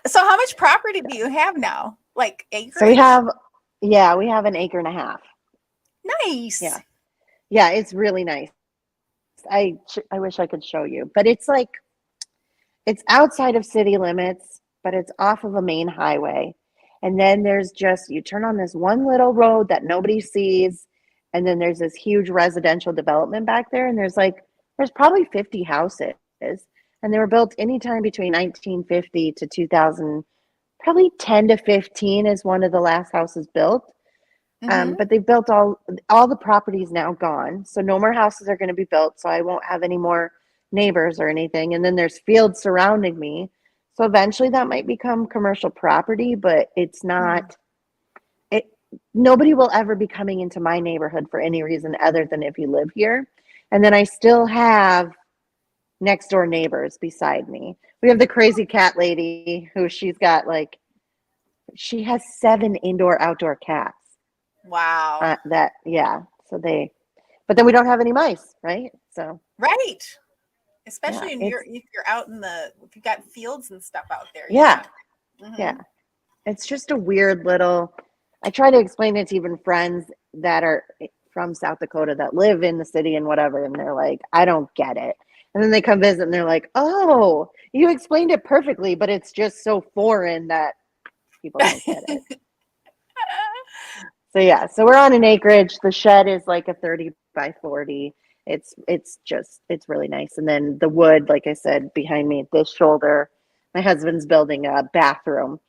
So how much property do you have now? Like acreage?
So we have an acre and a half.
Nice.
Yeah. Yeah, it's really nice. I wish I could show you, but it's like it's outside of city limits, but it's off of a main highway. And then there's just you turn on this one little road that nobody sees, and then there's this huge residential development back there, and there's probably 50 houses, and they were built anytime between 1950 to 2000, probably 10 to 15 is one of the last houses built. But they've built all the properties now gone, so no more houses are going to be built. So I won't have any more neighbors or anything. And then there's fields surrounding me, so eventually that might become commercial property. But it's not. Nobody will ever be coming into my neighborhood for any reason other than if you live here. And then I still have next door neighbors beside me. We have the crazy cat lady who she has 7 indoor outdoor cats.
Wow.
But then we don't have any mice, right? So
right, especially if you're out if you've got fields and stuff out there.
Yeah. It's just a weird little. I try to explain it to even friends that are from South Dakota that live in the city and whatever, and they're like, I don't get it. And then they come visit and they're like, oh, you explained it perfectly, but it's just so foreign that people don't get it. So we're on an acreage. The shed is like a 30 by 40. It's really nice. And then the wood, like I said, behind me at this shoulder, my husband's building a bathroom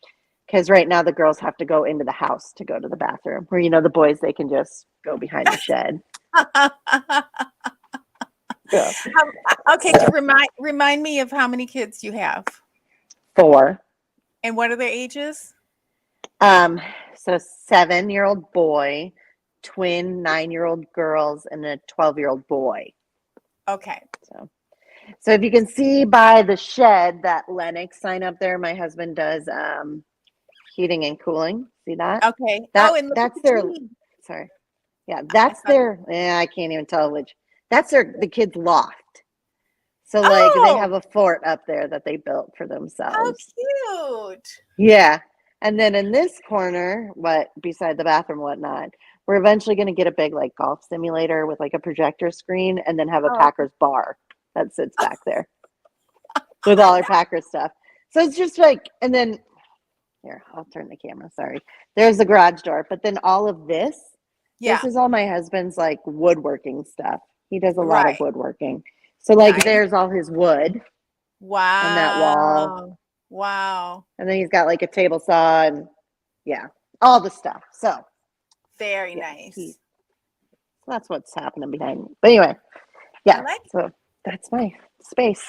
because right now the girls have to go into the house to go to the bathroom where, the boys, they can just go behind the shed.
Okay. Remind me of how many kids you have.
4.
And what are their ages?
So 7-year-old boy, twin 9-year-old girls, and a 12-year-old boy.
Okay.
So if you can see by the shed, that Lennox sign up there, my husband does heating and cooling. See that?
Okay.
That's their. Sorry. Yeah, that's their. I can't even tell which. That's the kids' loft. So they have a fort up there that they built for themselves.
How cute.
Yeah. And then in this corner, beside the bathroom, whatnot, we're eventually going to get a big golf simulator with a projector screen, and then have a Packers bar that sits back there with all our Packers stuff. So it's just and then here, I'll turn the camera. Sorry, there's the garage door, but then all of this is all my husband's woodworking stuff. He does a lot of woodworking. So nice. There's all his wood.
Wow.
On that wall.
Wow.
And then he's got a table saw and all the stuff. So
very nice.
So that's what's happening behind me. But anyway, so that's my space.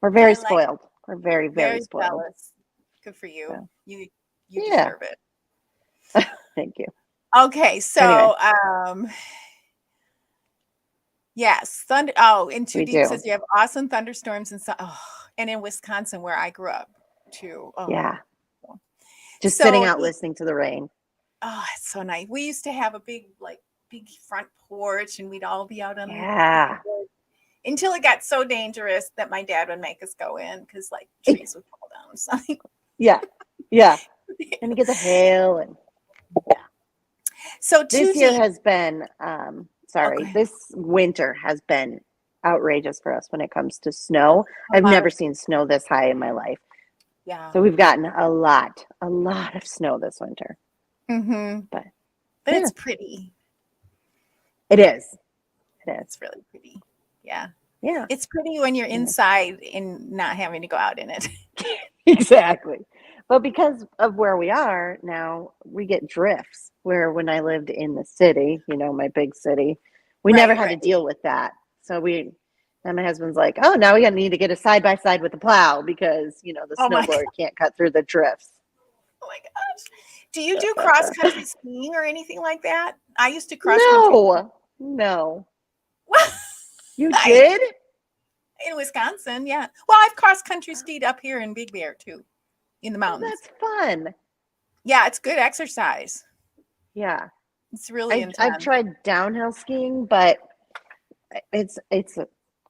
We're very spoiled. We're very, very spoiled.
Jealous. Good for you. So, you deserve it.
Thank you.
Okay, so anyway. Yes, thunder. Oh, in Too Deep says you have awesome thunderstorms and in Wisconsin where I grew up too. Oh.
Yeah. Just sitting out listening to the rain.
Oh, it's so nice. We used to have a big front porch, and we'd all be out on until it got so dangerous that my dad would make us go in because trees would fall down. So. Yeah.
And you get the hail and
So
this year has been this winter has been outrageous for us when it comes to snow. I've never seen snow this high in my life.
Yeah.
So we've gotten a lot of snow this winter.
Mm-hmm. But it's pretty.
It is.
It's really pretty. Yeah.
Yeah.
It's pretty when you're inside and not having to go out in it.
Exactly. But because of where we are now, we get drifts where when I lived in the city, my big city, we never had to deal with that. So and my husband's like, oh, now we need to get a side-by-side with the plow because, the snowblower can't cut through the drifts.
Oh my gosh. Do you do cross country skiing or anything like that? I used to cross country.
No.
Well,
You did?
in Wisconsin, yeah. Well, I've cross country skied up here in Big Bear too, in the
Oh,
mountains.
that's fun.
Yeah, it's good exercise.
Yeah.
It's really
I've
intense.
tried downhill skiing, but it's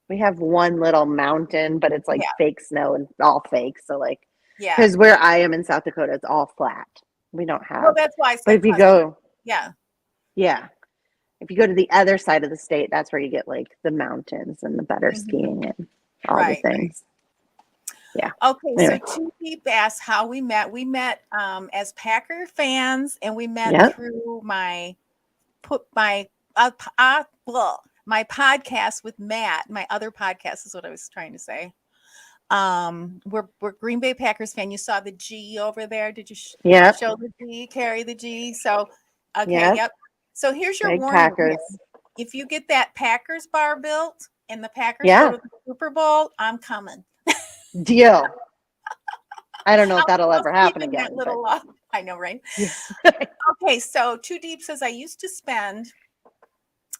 we have one little mountain, but it's like
Yeah.
fake snow and all fake. So like,
Yeah.
because where I am in South Dakota, it's all flat. We don't have.
Well, that's why I
But
said
if you
cross.
go,
Yeah.
if you go to the other side of the state, that's where you get like the mountains and the better
Mhm.
skiing and all
Right.
the things. Yeah.
Okay,
Anyway.
so Two Deep asked how we met. We met as Packer fans, and we met
Yep.
through my my podcast with Matt. My other podcast is what I was trying to say. We're Green Bay Packers fan. You saw the G over there. Did you
Yep.
show the G, carry the G? So okay,
Yep.
yep. So here's your
Big
warning.
Packers.
If you get that Packers bar built and the Packers
Yeah.
go to the Super Bowl, I'm coming.
Deal. I don't know if that'll
I'll
ever
sleep
happen
in
again.
that little, I know, right?
Yeah.
Okay, so Two Deep says I used to spend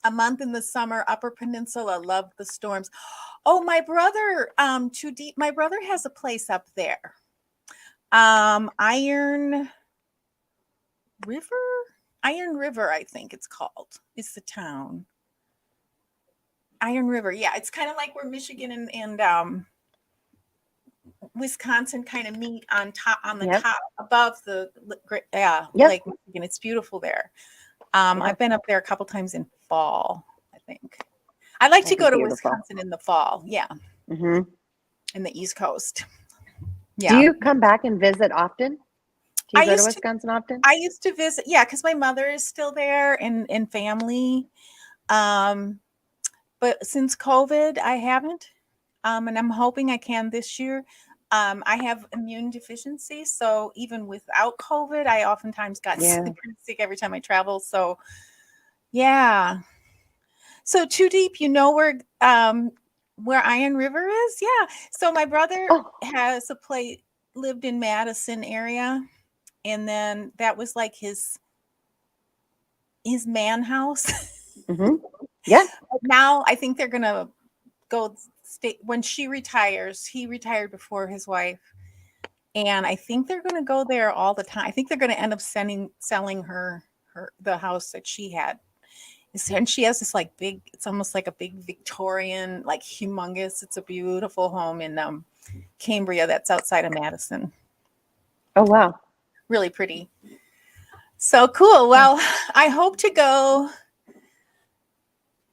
a month in the summer, Upper Peninsula. Loved the storms. Oh, my brother, Two Deep. My brother has a place up there. Iron River, I think it's called. It's the town. Iron River. Yeah, it's kind of like where Michigan and Wisconsin kind of meet on top, on the
Yep.
top above the
Yep.
Lake Michigan. It's beautiful there.
Yep.
I've been up there a couple times in fall, I think. I like to
That'd
go
be
to
beautiful.
Wisconsin in the fall. Yeah.
hmm
In the East Coast.
Do
Yeah.
you come back and visit often? Do you go to Wisconsin often?
I used to visit, yeah, because my mother is still there and family. But since COVID, I haven't. And I'm hoping I can this year. I have immune deficiency, so even without COVID, I oftentimes got sick every time I travel. So, yeah. So Two Deep, you know where Iron River is? Yeah. So my brother has a place, lived in Madison area, and then that was like his man house.
Mm-hmm. Yeah.
But now I think they're gonna go stay when she retires. He retired before his wife, and I think they're gonna go there all the time. I think they're gonna end up selling her the house that she had. And she has this like big, it's almost like a big Victorian, like humongous. It's a beautiful home in Cambria that's outside of Madison.
Oh, wow.
Really pretty. So cool. Well, I hope to go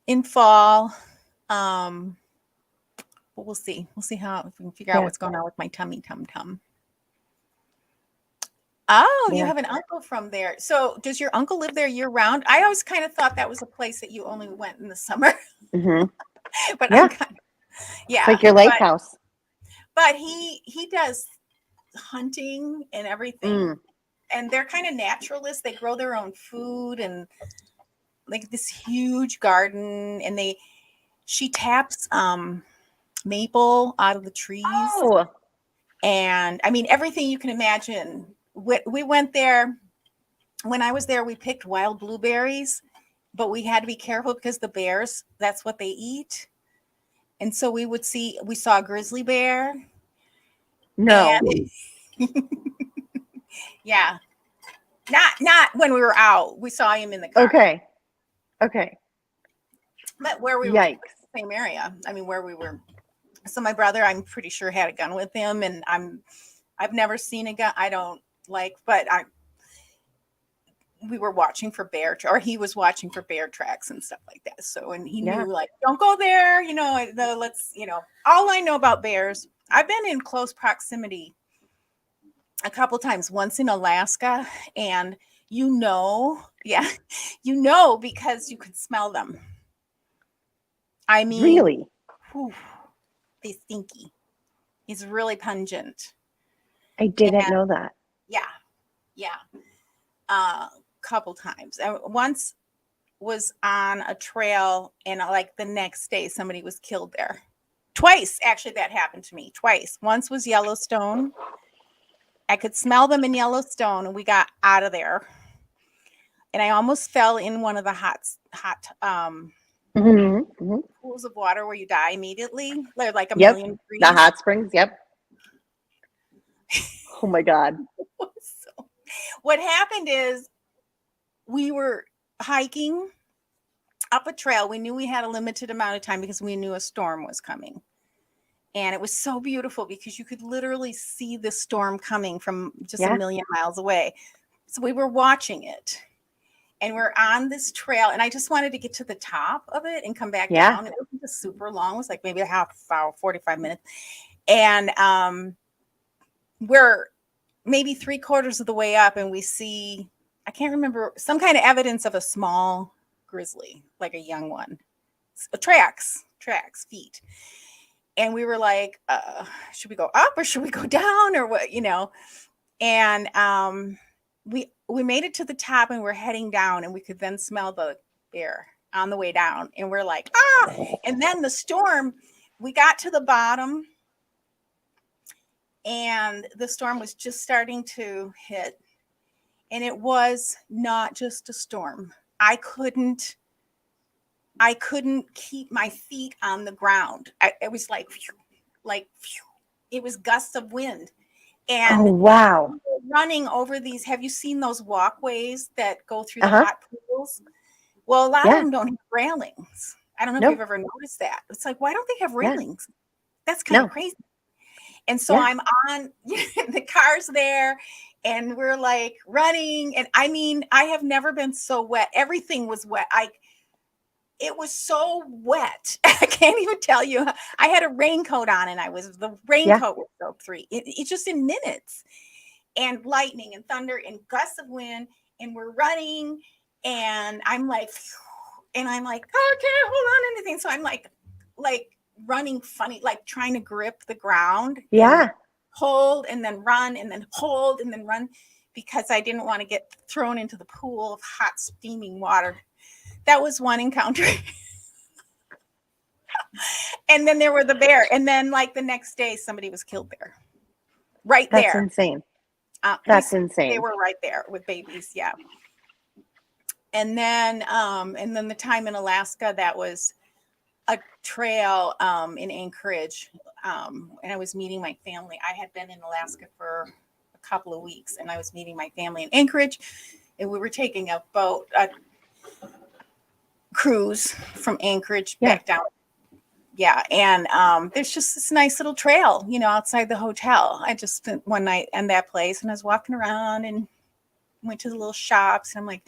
in fall. But we'll see. We'll see how, if we can figure out what's going on with my tummy tum. Oh, you have an uncle from there. So does your uncle live there year round? I always kind of thought that was a place that you only went in the summer.
Mm-hmm.
But
yeah.
Yeah.
It's like your lake house.
But he does hunting and everything. And they're kind of naturalists. They grow their own food and like this huge garden, and she taps maple out of the trees.
Oh.
And I mean everything you can imagine. We went there. When I was there, we picked wild blueberries, but we had to be careful because the bears, that's what they eat. And so we saw a grizzly bear.
No.
Yeah. Not when we were out. We saw him in the car.
Okay.
But where we were in the same area. I mean, where we were. So my brother, I'm pretty sure, had a gun with him, and I've never seen a gun. I don't like, but we were watching for or he was watching for bear tracks and stuff like that. So, and he knew, like, don't go there, all I know about bears. I've been in close proximity a couple times, once in Alaska, and because you could smell them. I mean,
really?
Whew, they stinky. It's really pungent.
I didn't know that.
Yeah. Couple times. I once was on a trail, and like the next day somebody was killed there. Twice, actually, that happened to me. Twice. Once was Yellowstone, I could smell them in Yellowstone, and we got out of there. And I almost fell in one of the hot pools of water where you die immediately. They're like a
Yep.
million degrees.
The hot springs. Yep. Oh my God.
So, what happened is we were hiking up a trail. We knew we had a limited amount of time because we knew a storm was coming. And it was so beautiful because you could literally see the storm coming from just a million miles away. So we were watching it. And we're on this trail, and I just wanted to get to the top of it and come back down. It wasn't super long. It was like maybe a half hour, 45 minutes. And we're maybe 3/4 of the way up, and we see, I can't remember, some kind of evidence of a small grizzly, like a young one. Tracks, feet. And we were like, should we go up or should we go down or what, And we made it to the top, and we're heading down, and we could then smell the air on the way down. And we're like, and then the storm, we got to the bottom, and the storm was just starting to hit. And it was not just a storm. I couldn't keep my feet on the ground. It was like, it was gusts of wind. And
wow.
Running over these, have you seen those walkways that go through the hot pools? Well, a lot of them don't have railings. I don't know if you've ever noticed that. It's like, why don't they have railings? That's kind of crazy. And so I'm on, the car's there, and we're like running. And I mean, I have never been so wet. Everything was wet. It was so wet. I can't even tell you. I had a raincoat on, and the raincoat was soaked through. It's just in minutes. And lightning and thunder and gusts of wind, and we're running, and I'm like, oh, I can't hold on to anything. So I'm like running funny, like trying to grip the ground. Hold and then run, and then hold and then run, because I didn't want to get thrown into the pool of hot steaming water. That was one encounter. And then there were the bear. And then like the next day, somebody was killed there. Right there.
That's insane. That's insane.
They were right there with babies. Yeah. And then the time in Alaska, that was a trail in Anchorage. And I was meeting my family. I had been in Alaska for a couple of weeks, and I was meeting my family in Anchorage, and we were taking a boat, cruise from Anchorage back down. Yeah. And there's just this nice little trail, outside the hotel. I just spent one night in that place, and I was walking around and went to the little shops, and I'm like,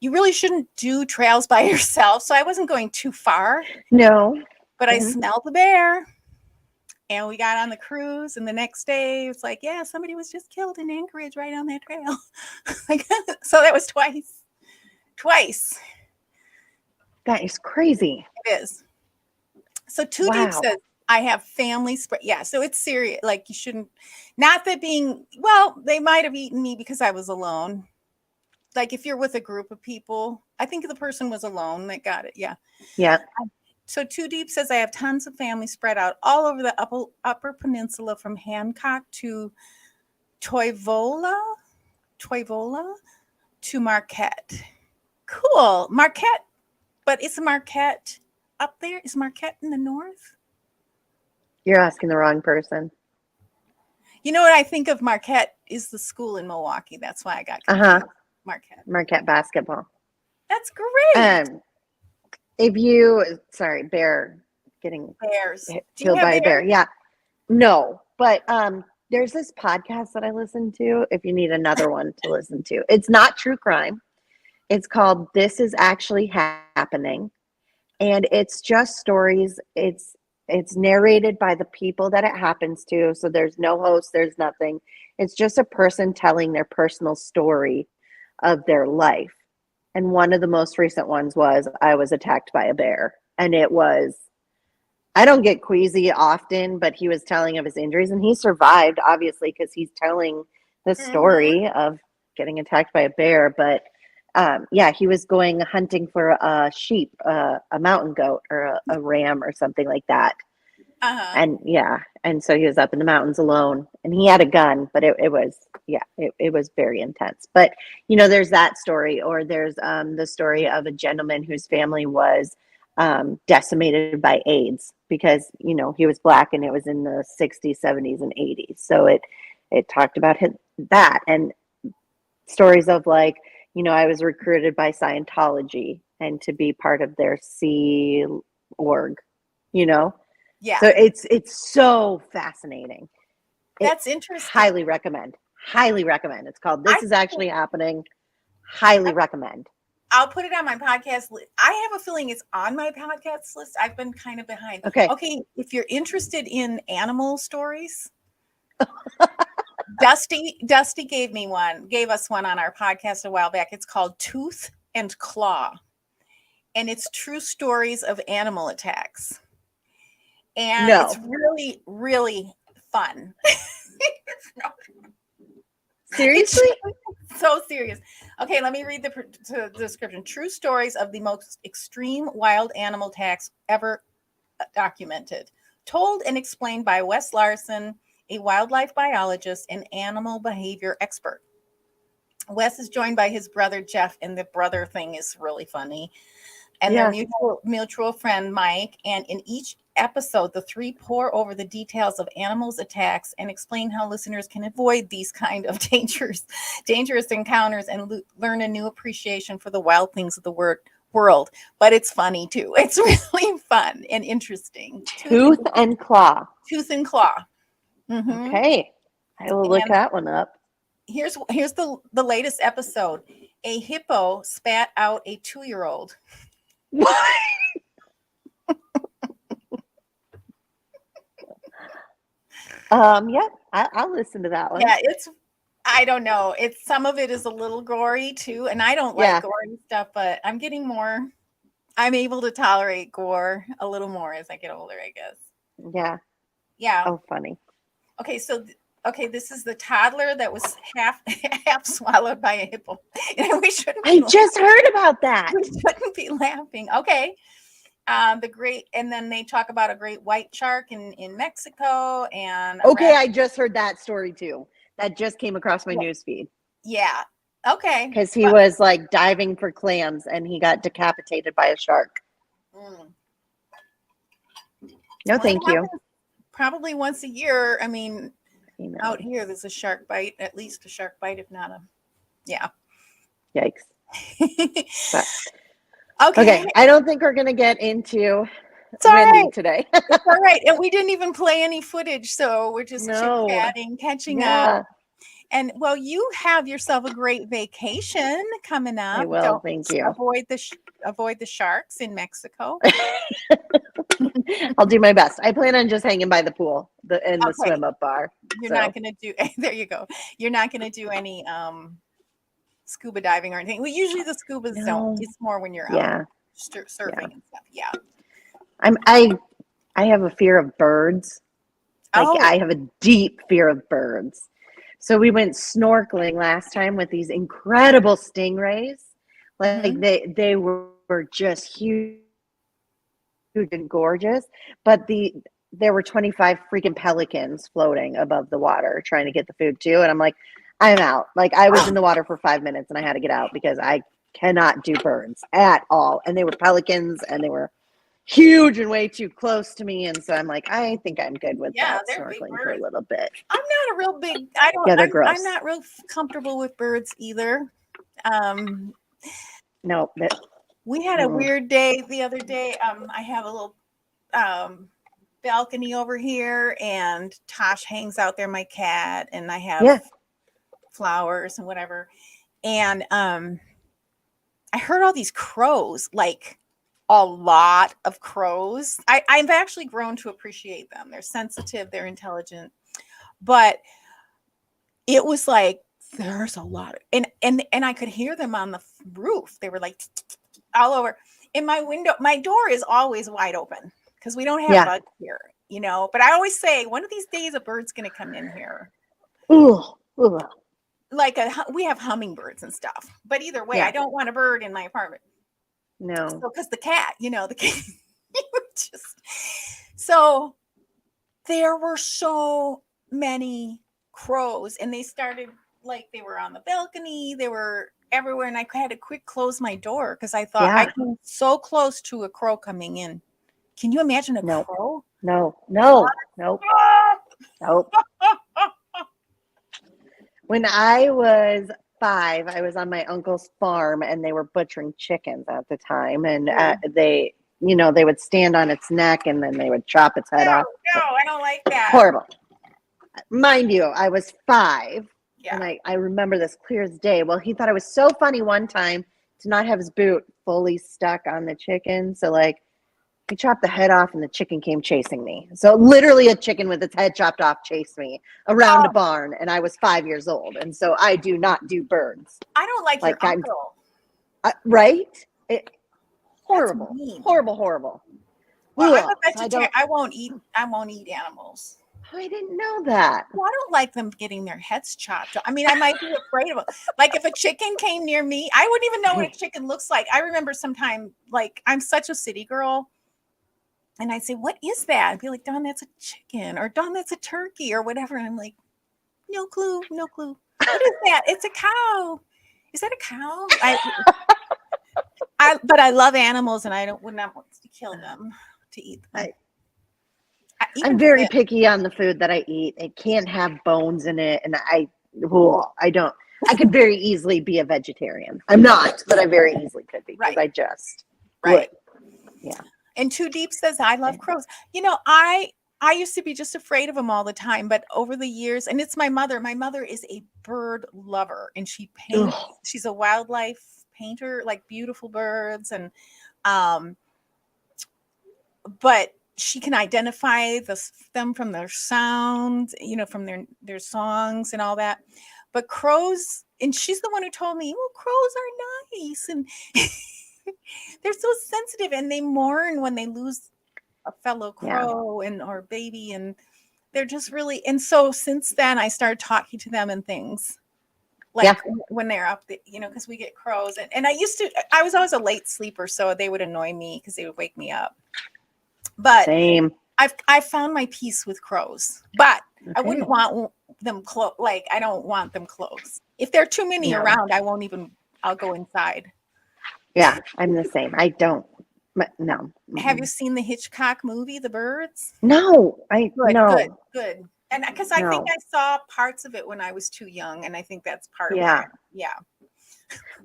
you really shouldn't do trails by yourself. So I wasn't going too far.
No.
But I smelled the bear, and we got on the cruise, and the next day it's like, yeah, somebody was just killed in Anchorage right on that trail. So that was twice.
That is crazy.
It is. So Two Deep says, I have family spread. Yeah, so it's serious. Like, you shouldn't, not that they might have eaten me because I was alone. Like, if you're with a group of people, I think the person was alone that got it. Yeah.
Yeah.
So Two Deep says, I have tons of family spread out all over the upper peninsula, from Hancock to Toivola to Marquette. Cool. Marquette. But is Marquette up there? Is Marquette in the north?
You're asking the wrong person.
You know what I think of Marquette is the school in Milwaukee. That's why I got confused.
Marquette basketball.
That's great.
Bear getting
bears
killed by a bear. Yeah. No, but there's this podcast that I listen to, if you need another one to listen to. It's not true crime. It's called This Is Actually Happening. And it's just stories. It's narrated by the people that it happens to. So there's no host, there's nothing. It's just a person telling their personal story of their life. And one of the most recent ones was, I was attacked by a bear. And it was, I don't get queasy often, but he was telling of his injuries, and he survived, obviously, because he's telling the story of getting attacked by a bear. But he was going hunting for a sheep, a mountain goat, or a ram or something like that. And so he was up in the mountains alone, and he had a gun, but it was it was very intense. But, you know, there's that story, or there's the story of a gentleman whose family was decimated by AIDS because, you know, he was Black and it was in the 60s, 70s, and 80s. So it talked about that, and stories of like, you know, I was recruited by Scientology and to be part of their Sea Org, you know?
Yeah.
So it's so fascinating.
That's interesting.
Highly recommend. Highly recommend. It's called This Is Actually Happening. Highly recommend.
I'll put it on my podcast list. I have a feeling it's on my podcast list. I've been kind of behind.
Okay.
If you're interested in animal stories, Dusty gave us one on our podcast a while back. It's called Tooth and Claw, and it's true stories of animal attacks. And it's really, really fun.
Seriously?
So serious. Okay, let me read the description. True stories of the most extreme wild animal attacks ever documented. Told and explained by Wes Larson, a wildlife biologist and animal behavior expert. Wes is joined by his brother Jeff, and the brother thing is really funny. And their mutual friend Mike. And in each episode, the three pour over the details of animals' attacks and explain how listeners can avoid these kind of dangerous encounters and learn a new appreciation for the wild things of the world. But it's funny too. It's really fun and interesting.
Tooth and Claw.
Tooth and Claw. Mm-hmm.
Okay, I will look that one up.
Here's the latest episode. A hippo spat out a 2-year-old.
What? Yeah, I'll listen to that one.
Yeah, I don't know. Some of it is a little gory too, and I don't like gory stuff, but I'm able to tolerate gore a little more as I get older, I guess.
Yeah.
Yeah.
Oh, funny.
Okay, so this is the toddler that was half swallowed by a hippo. And we shouldn't.
I just heard about that.
We shouldn't be laughing. Okay. And then they talk about a great white shark in Mexico and
I just heard that story too. That just came across my news feed.
Yeah. Okay.
Because he was like diving for clams and he got decapitated by a shark. No, thank you.
Probably once a year. I mean, out here there's a shark bite, at least a shark bite, if not
Yikes. But,
okay.
I don't think we're gonna get into
Wendi
today.
It's all right. And we didn't even play any footage, so we're just chit-chatting, catching up. And well, you have yourself a great vacation coming up.
I will. Thank you.
Avoid the sharks in Mexico.
I'll do my best. I plan on just hanging by the pool and the swim up bar.
You're not going to do. There you go. You're not going to do any scuba diving or anything. Well, usually the scubas don't. It's more when you're out surfing and stuff. Yeah.
I have a fear of birds. I have a deep fear of birds. So we went snorkeling last time with these incredible stingrays. Like they were just huge and gorgeous, but there were 25 freaking pelicans floating above the water trying to get the food too. And I'm like, I'm out. Like I was in the water for 5 minutes and I had to get out because I cannot do birds at all. And they were pelicans and they were huge and way too close to me, and so I'm like, I think I'm good with that snorkeling for a little bit.
I'm not a real big. They're gross. I'm not real comfortable with birds either.
No,
we had a weird day the other day. I have a little balcony over here, and Tosh hangs out there, my cat, and I have flowers and whatever. And I heard all these crows, like a lot of crows. I've actually grown to appreciate them. They're sensitive, they're intelligent, but it was like there's a lot of, and I could hear them on the roof. They were like all over. In my window, my door is always wide open because we don't have bugs here, you know. But I always say one of these days a bird's going to come in here.
Ooh.
Like we have hummingbirds and stuff. But either way, I don't want a bird in my apartment.
No,
because the cat, so there were so many crows, and they started like they were on the balcony, they were everywhere, and I had to quick close my door because I thought I
Yeah.
came so close to a crow coming in. Can you imagine a
No.
crow?
No. Nope. When I was 5, I was on my uncle's farm and they were butchering chickens at the time. And they, they would stand on its neck and then they would chop its head off.
No, I don't like that.
Horrible. Mind you, I was 5.
Yeah.
And I remember this clear as day. Well, he thought it was so funny one time to not have his boot fully stuck on the chicken. So, like, he chopped the head off and the chicken came chasing me. So literally a chicken with its head chopped off chased me around a barn, and I was 5 years old. And so I do not do birds.
I don't like your uncle.
Right? Horrible.
Well, I'm a vegetarian. I won't eat animals.
I didn't know that.
Well, I don't like them getting their heads chopped. I mean, I might be afraid of them. Like if a chicken came near me, I wouldn't even know what a chicken looks like. I remember sometime, like I'm such a city girl. And I'd say, what is that? I'd be like, Dawn, that's a chicken, or Dawn, that's a turkey, or whatever. And I'm like, no clue. What is that? It's a cow. Is that a cow? But I love animals, and would not want to kill them to eat them.
I'm very picky on the food that I eat. It can't have bones in it, and I don't. I could very easily be a vegetarian. I'm not, but I very easily could be.
Right.
I just
would.
Yeah.
And Too Deep says, I love crows. I used to be just afraid of them all the time, but over the years, and it's my mother. My mother is a bird lover, and she paints. Ugh. She's a wildlife painter, like beautiful birds, and but she can identify them from their sounds, from their songs and all that. But crows, and she's the one who told me, well, crows are nice, and they're so sensitive, and they mourn when they lose a fellow crow or baby, and they're just really. And so since then, I started talking to them and things, like when they're up, because we get crows, and I was always a late sleeper, so they would annoy me because they would wake me up. But
same.
I found my peace with crows, but I wouldn't want them close. Like I don't want them close. If there are too many around, I'll go inside.
Yeah, I'm the same. I don't. No.
Have you seen the Hitchcock movie, The Birds?
No,
Good. And because I think I saw parts of it when I was too young, and I think that's part of it. Yeah.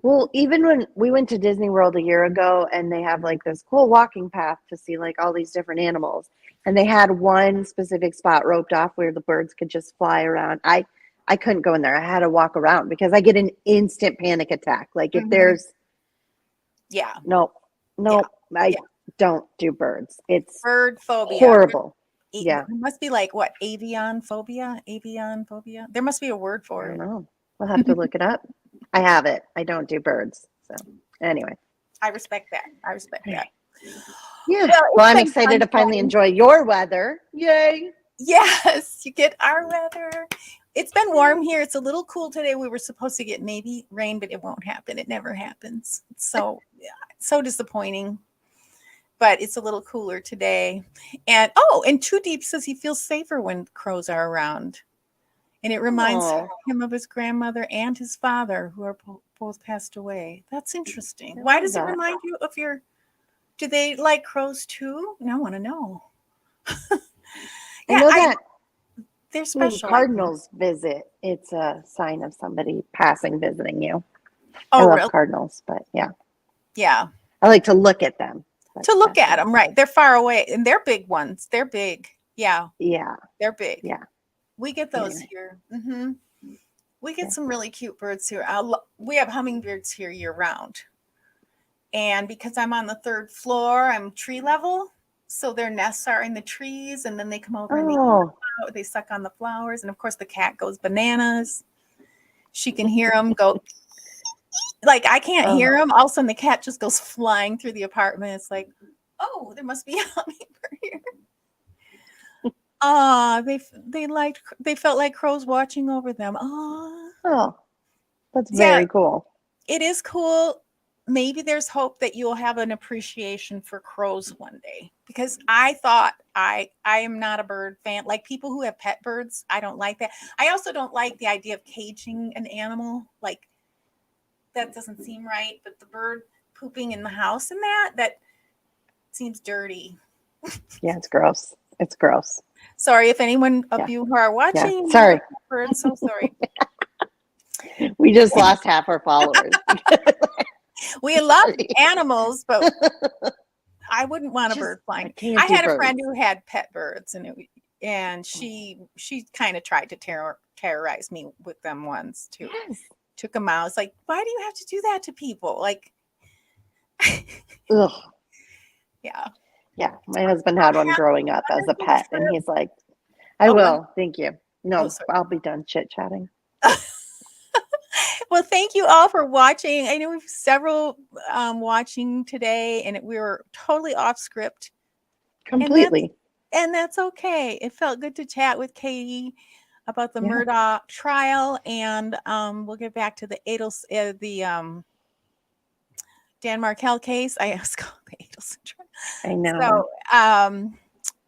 Well, even when we went to Disney World a year ago, and they have like this cool walking path to see like all these different animals, and they had one specific spot roped off where the birds could just fly around. I couldn't go in there. I had to walk around because I get an instant panic attack. Like if there's I don't do birds. It's
bird phobia.
Horrible.
It must be like what? Avian phobia. There must be a word for it.
I don't know. We'll have to look it up. I have it. I don't do birds. So anyway.
I respect that.
Yeah. Well, I'm excited to finally enjoy your weather. Yay.
Yes, you get our weather. It's been warm here. It's a little cool today. We were supposed to get maybe rain, but it won't happen. It never happens. So disappointing. But it's a little cooler today. And Too Deep says he feels safer when crows are around. And it reminds him of his grandmother and his father, who are both passed away. That's interesting. Why does it remind you of your... Do they like crows too? I want to know.
I know that
they're special.
When cardinals visit, it's a sign of somebody passing, visiting you.
Oh,
I love
really?
Cardinals, but yeah.
Yeah.
I like to look at them.
To look at them, right. They're far away, and they're big ones. They're big. Yeah.
Yeah.
They're big.
Yeah.
We get those here. Mm-hmm. We get some really cute birds here. We have hummingbirds here year round. And because I'm on the 3rd floor, I'm tree level. So their nests are in the trees, and then they come over and they suck on the flowers. And of course, the cat goes bananas. She can hear them go. Like I can't hear them. All of a sudden, the cat just goes flying through the apartment. It's like, oh, there must be a hummingbird here. They felt like crows watching over them.
Oh, that's very cool.
It is cool. maybe there's hope that you'll have an appreciation for crows one day, because I thought I am not a bird fan. Like people who have pet birds, I don't like that. I also don't like the idea of caging an animal. Like that doesn't seem right. But the bird pooping in the house and that seems dirty.
Yeah, it's gross. It's gross.
Sorry if anyone of you who are watching.
Yeah. Sorry.
Birds, so sorry.
We just lost half our followers.
We love animals, but I wouldn't want a bird flying. I had a friend who had pet birds, and she kind of tried to terrorize me with them once too. Yes. Took them out. It's like, why do you have to do that to people? Like,
ugh.
Yeah.
Yeah. My husband had one growing up as a pet, and he's like, I will. Thank you. No, I'll be done chit chatting.
Well, thank you all for watching. I know we have several watching today, and we were totally off script.
Completely.
And that's okay. It felt good to chat with Katie about the Murdaugh trial, and we'll get back to the Dan Markel case. I was called the Adelson trial.
I know.
So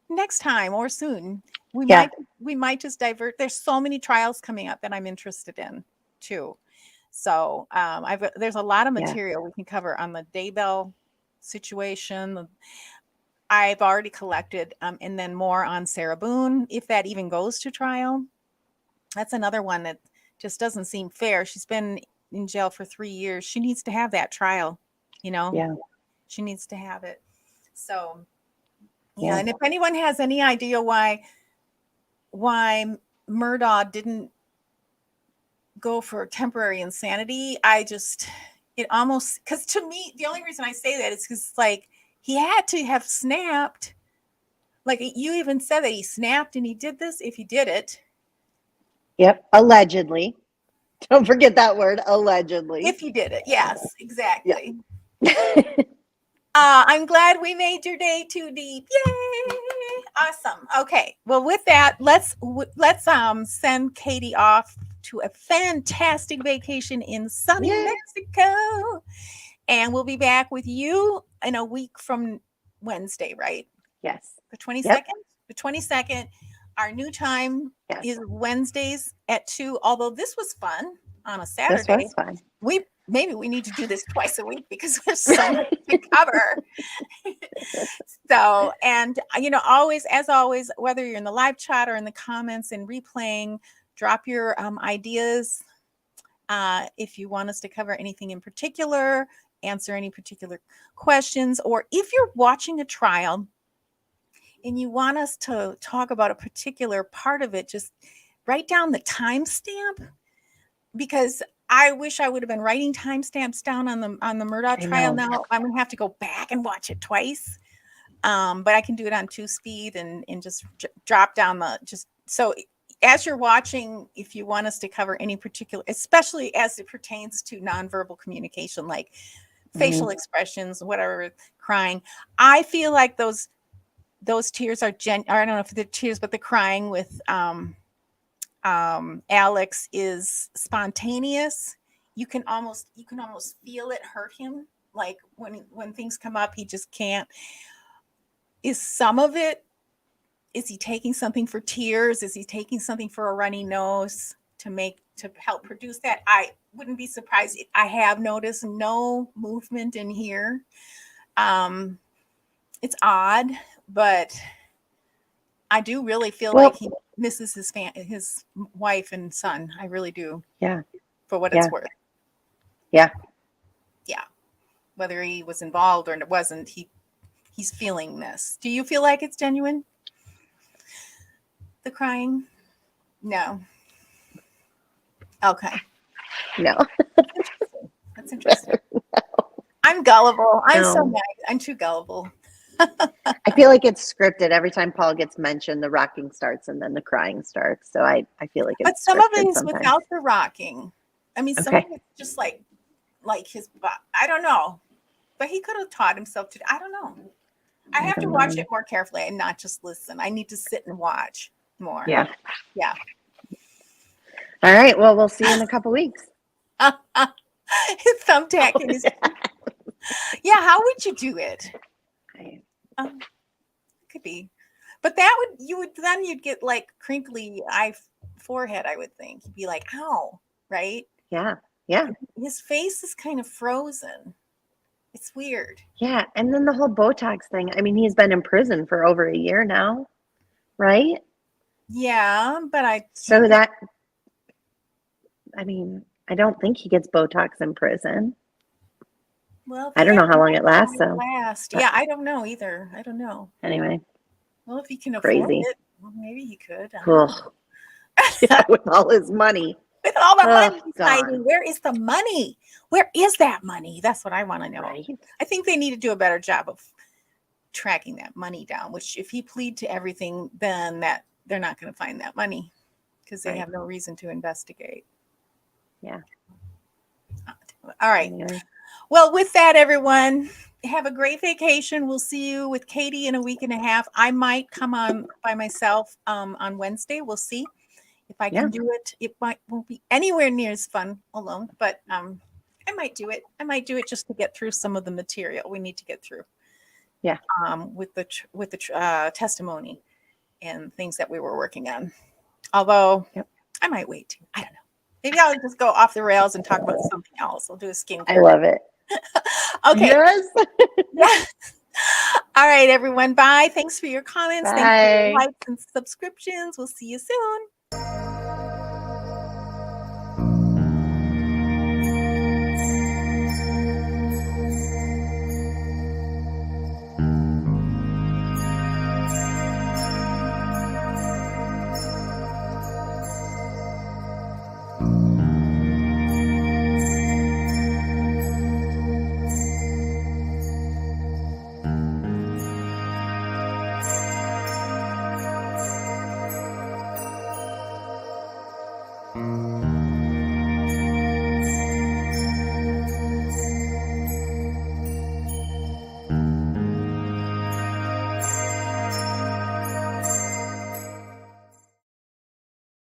next time or soon, we might just divert. There's so many trials coming up that I'm interested in too. So there's a lot of material we can cover on the Daybell situation. I've already collected, and then more on Sarah Boone, if that even goes to trial. That's another one that just doesn't seem fair. She's been in jail for 3 years. She needs to have that trial, Yeah. She needs to have it. So, and if anyone has any idea why Murdaugh didn't go for temporary insanity, because to me, the only reason I say that is because like he had to have snapped. Like you even said that he snapped and he did this if he did it.
Yep. Allegedly. Don't forget that word, allegedly.
If he did it. Yes, exactly. Yeah. I'm glad we made your day too deep. Yay. Awesome. Okay. Well, with that, let's send Katie off to a fantastic vacation in sunny Mexico. And we'll be back with you in a week from Wednesday, right?
Yes.
The 22nd? Yep. The 22nd. Our new time is Wednesdays at 2. Although this was fun on a Saturday.
This was fun.
Maybe we need to do this twice a week because there's so much to cover. So, and always, as always, whether you're in the live chat or in the comments and replaying, drop your ideas. If you want us to cover anything in particular, answer any particular questions, or if you're watching a trial and you want us to talk about a particular part of it, just write down the timestamp, because I wish I would have been writing timestamps down on the Murdaugh trial. Now I'm gonna have to go back and watch it twice, but I can do it on 2-speed and just drop down so as you're watching, if you want us to cover any particular, especially as it pertains to nonverbal communication, like facial expressions, whatever, crying, I feel like those tears are I don't know if they're tears, but the crying with Alex is spontaneous. You can almost feel it hurt him. Like when things come up, he just can't. Is some of it, is he taking something for tears? Is he taking something for a runny nose to help produce that? I wouldn't be surprised. I have noticed no movement in here. It's odd, but I do really feel like he misses his wife and son. I really do.
Yeah.
For what it's worth.
Yeah.
Yeah. Whether he was involved or it wasn't, he's feeling this. Do you feel like it's genuine? The crying? No. Okay.
No.
That's interesting. No. I'm gullible. I'm so nice. I'm too gullible.
I feel like it's scripted. Every time Paul gets mentioned, the rocking starts and then the crying starts. So I feel like it's. But
some of it is without the rocking. I mean, some of it's just like his. I don't know, but he could have taught himself to. I don't know. I have to watch it more carefully and not just listen. I need to sit and watch more.
Yeah.
Yeah.
All right. Well, we'll see you in a couple weeks.
Thumbtacking is. Yeah, how would you do it?
I-
Could be, but that would you'd get like crinkly forehead. I would think you'd be like, ow, right?
Yeah. Yeah.
His face is kind of frozen. It's weird.
Yeah. And then the whole Botox thing. I mean, he's been in prison for over a year now, right?
Yeah, but
So that, I mean, I don't think he gets Botox in prison.
well,
I don't know how long it lasts,
so
though. But
yeah, I don't know either. I don't know.
anyway,
Well, if he can afford
crazy.
it, well, maybe he could. I don't know.
Ugh. Yeah, with all his money.
With all the money
Oh,
he's
God.
hiding, where is the money? Where is that money? That's what I want to know.
Right?
I think they need to do a better job of tracking that money down. Which, if he plead to everything, then that they're not going to find that money because they
Right.
have no reason to investigate.
Yeah.
All right.
Anyway.
Well, with that, everyone, have a great vacation. We'll see you with Katie in a week and a half. I might come on by myself on Wednesday. We'll see if I can do it. It won't be anywhere near as fun alone, but I might do it. I might do it just to get through some of the material we need to get through.
Yeah.
With the testimony and things that we were working on. Although I might wait too. I don't know. Maybe I'll just go off the rails and talk about something else. I'll do a skincare.
I love it.
Okay.
Yes.
Yeah. All right, everyone. Bye. Thanks for your comments.
Bye.
Thanks for your likes and subscriptions. We'll see you soon.